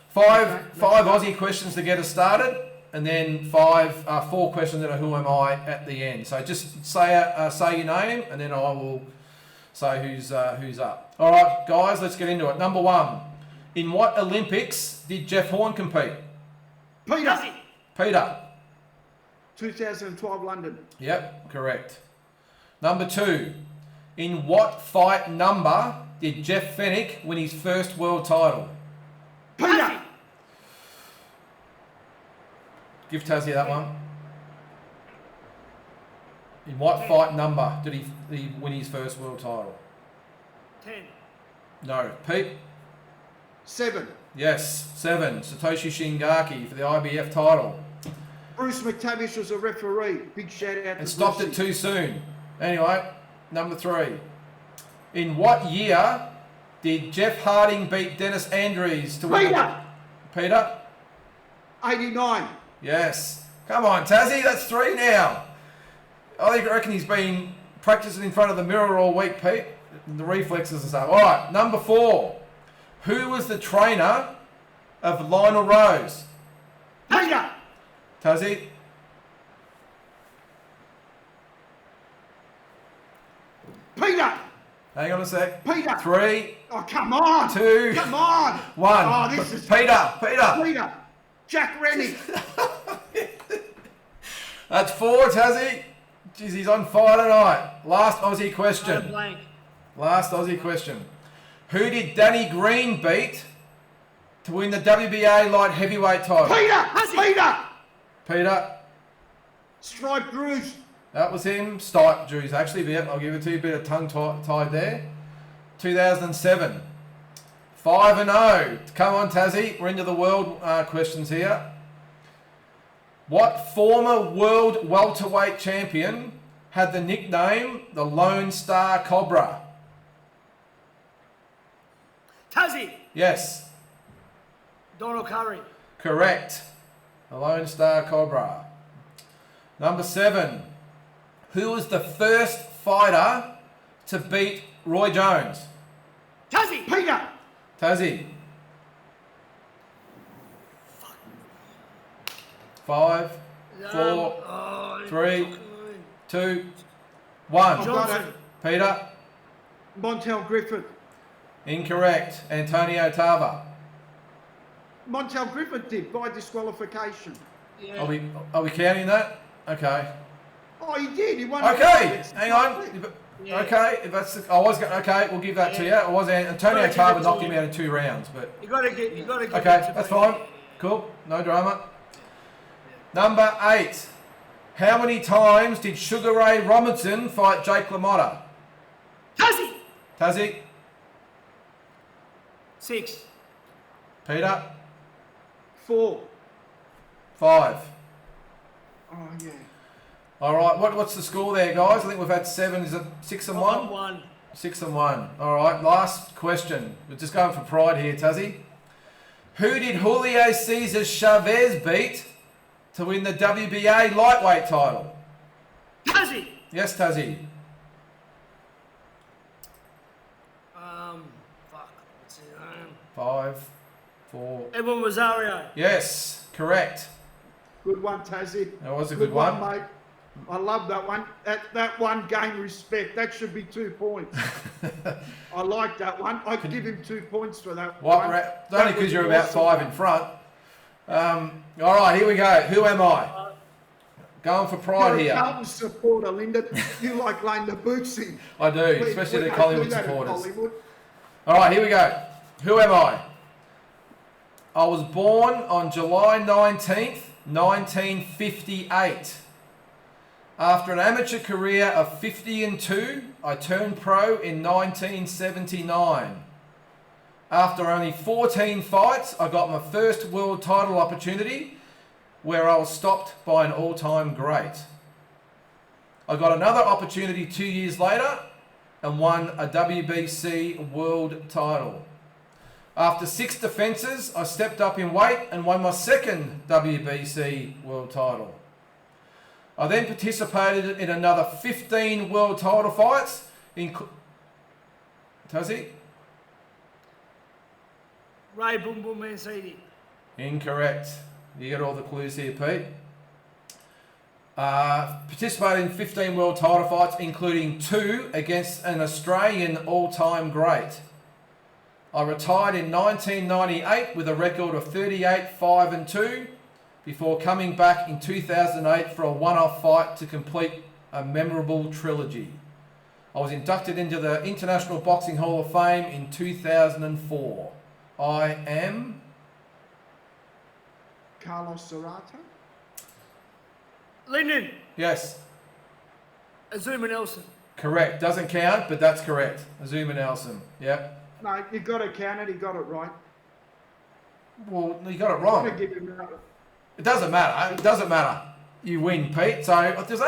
Five Aussie questions to get us started, and then four questions that are who am I at the end. So just say your name, and then I will say who's up. All right, guys, let's get into it. Number one, in what Olympics did Jeff Horn compete? Peter. 2012 London. Yep, correct. Number two, in what fight number did Jeff Fennick win his first world title? Peter. Give Tazzie that one. In what fight number did he win his first world title? 10. No. Pete? 7. Yes, 7. Satoshi Shingaki for the IBF title. Bruce McTavish was a referee. Big shout out to And stopped Brucey. it too soon. Anyway, number 3. In what year did Jeff Harding beat Dennis Andrews to win Peter? 89. Yes. Come on, Tazzie, that's 3 now. I reckon he's been practicing in front of the mirror all week, Pete. The reflexes and stuff. All right, number 4. Who was the trainer of Lionel Rose? Peter. Tazzie? Peter. Hang on a sec. Peter. 3. Oh, come on. 2. Come on. 1. Oh, this is... Peter. Jack Rennie. That's 4, Tazzie. Jeez, he's on fire tonight. Last Aussie question. Blank. Last Aussie question. Who did Danny Green beat to win the WBA light heavyweight title? Peter. Stripe Drews. That was him. Stipe Drews, actually. Yep, I'll give it to you. A bit of tongue tied there. 2007. 5-0. Come on, Tazzie. We're into the world questions here. What former world welterweight champion had the nickname the Lone Star Cobra? Tazzie. Yes. Donald Curry. Correct. The Lone Star Cobra. Number 7. Who was the first fighter to beat Roy Jones? Tazzie. Peter. Tazzie. 5, 4, 3, 2, 1. Johnson. Peter. Montel Griffith. Incorrect. Antonio Tava. Montel Griffith did by disqualification. Yeah. Are we counting that? Okay. Oh, he did. He won. Okay. Hang on. Yeah. Okay. If that's okay, we'll give that to you. It was Antonio Tava knocked him out in 2 rounds, but You gotta get. okay, that's fine. Cool. No drama. Number 8. How many times did Sugar Ray Robertson fight Jake LaMotta? Tazzie. Tazzie? 6. Peter? 4. 5. Oh, yeah. All right. What's the score there, guys? I think we've had 7. Is it 6 and 1? 1. 6 and 1. All right. Last question. We're just going for pride here, Tazzie. Who did Julio Cesar Chavez beat to win the WBA lightweight title? Tazzie. Yes, Tazzie. What's his name? 5, 4. Edwin Rosario. Yes, correct. Good one, Tazzie. That was a good one. mate. I love that one. That one gained respect. That should be 2 points. I like that one. I'd give him 2 points for that What? one. Only because you're about 5 in front. All right, here we go. Who am I? Going for pride You're a here. Carlton supporter, Lynden. You like laying the boots in. I do, especially the We don't Collingwood do that in supporters. Collingwood. All right, here we go. Who am I? I was born on July 19th, 1958. After an amateur career of 50-2, I turned pro in 1979. After only 14 fights, I got my first world title opportunity where I was stopped by an all-time great. I got another opportunity 2 years later and won a WBC world title. After 6 defences, I stepped up in weight and won my second WBC world title. I then participated in another 15 world title fights, Tazzie? Ray Boom Boom Mancini. Incorrect. You get all the clues here, Pete. Participated in 15 world title fights, including 2 against an Australian all-time great. I retired in 1998 with a record of 38-5-2 before coming back in 2008 for a one-off fight to complete a memorable trilogy. I was inducted into the International Boxing Hall of Fame in 2004. I am... Carlos Serrato? Lynden. Yes. Azuma Nelson. Correct. Doesn't count, but that's correct. Azuma Nelson. Yep. No, you got to count it. He got it right. Well, you got it wrong. Gotta give him another. It doesn't matter. It doesn't matter. You win, Pete. So does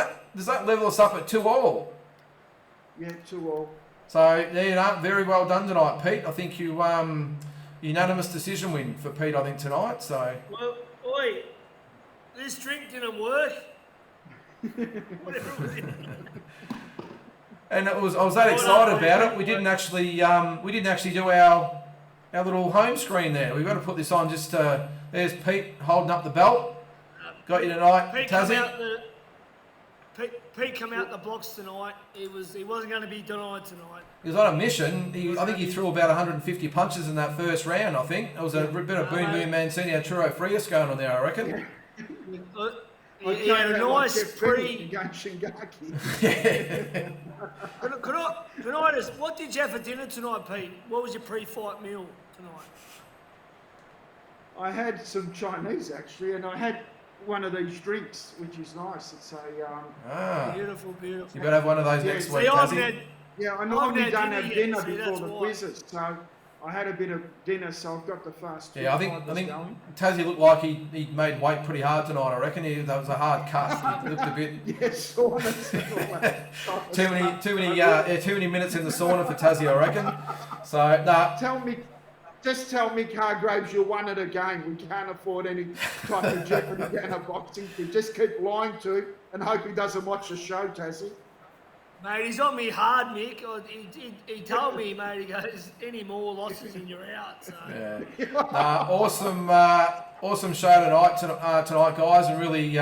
that level us up at 2-2? Yeah, 2-2. So there you go. Very well done tonight, Pete. I think you unanimous decision win for Pete. I think tonight. So. Well, oi, this drink didn't work. Whatever it was in. And I was that excited about it. We didn't actually do our little home screen there. We've got to put this on. Just there's Pete holding up the belt. Got you tonight, Tazzie. Pete come out the blocks tonight. He wasn't going to be denied tonight. He was on a mission. I think he threw about 150 punches in that first round. I think it was a bit of boom boom Mancini Arturo Frias going on there. I reckon. He had a nice pre. Yeah. Can I just? What did you have for dinner tonight, Pete? What was your pre-fight meal tonight? I had some Chinese actually, and I had one of these drinks, which is nice. It's a Beautiful. You better have one of those next week, See, Tazzie. Yeah, I normally don't have dinner See, before the why. quizzes, so I had a bit of dinner, so I've got the fast food. Yeah, I think going. Tazzie looked like he made weight pretty hard tonight. I reckon that was a hard cut. He looked a bit. Yes, too many minutes in the sauna for Tazzie, I reckon. So nah. Just tell me, Cargraves, you won at a game. We can't afford any type of jeopardy down a boxing thing. Just keep lying to him and hope he doesn't watch the show, Tazzie. Mate, he's on me hard, Nick. He told me, mate, he goes, any more losses and you're out. So. Yeah. Awesome show tonight, guys. And really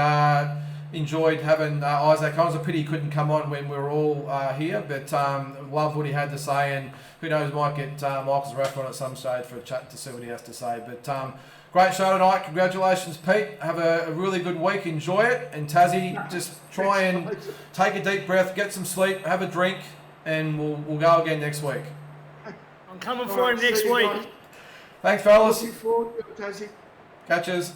enjoyed having Issac on. It was a pity he couldn't come on when we were all here, but loved what he had to say. And who knows, might get Michael Zarafa on at some stage for a chat to see what he has to say. But great show tonight. Congratulations, Pete. Have a really good week. Enjoy it. And Tazzie, just try and take a deep breath, get some sleep, have a drink, and we'll go again next week. I'm coming for him next week. Thanks, fellas. Looking forward to it, Tazzie. Catches.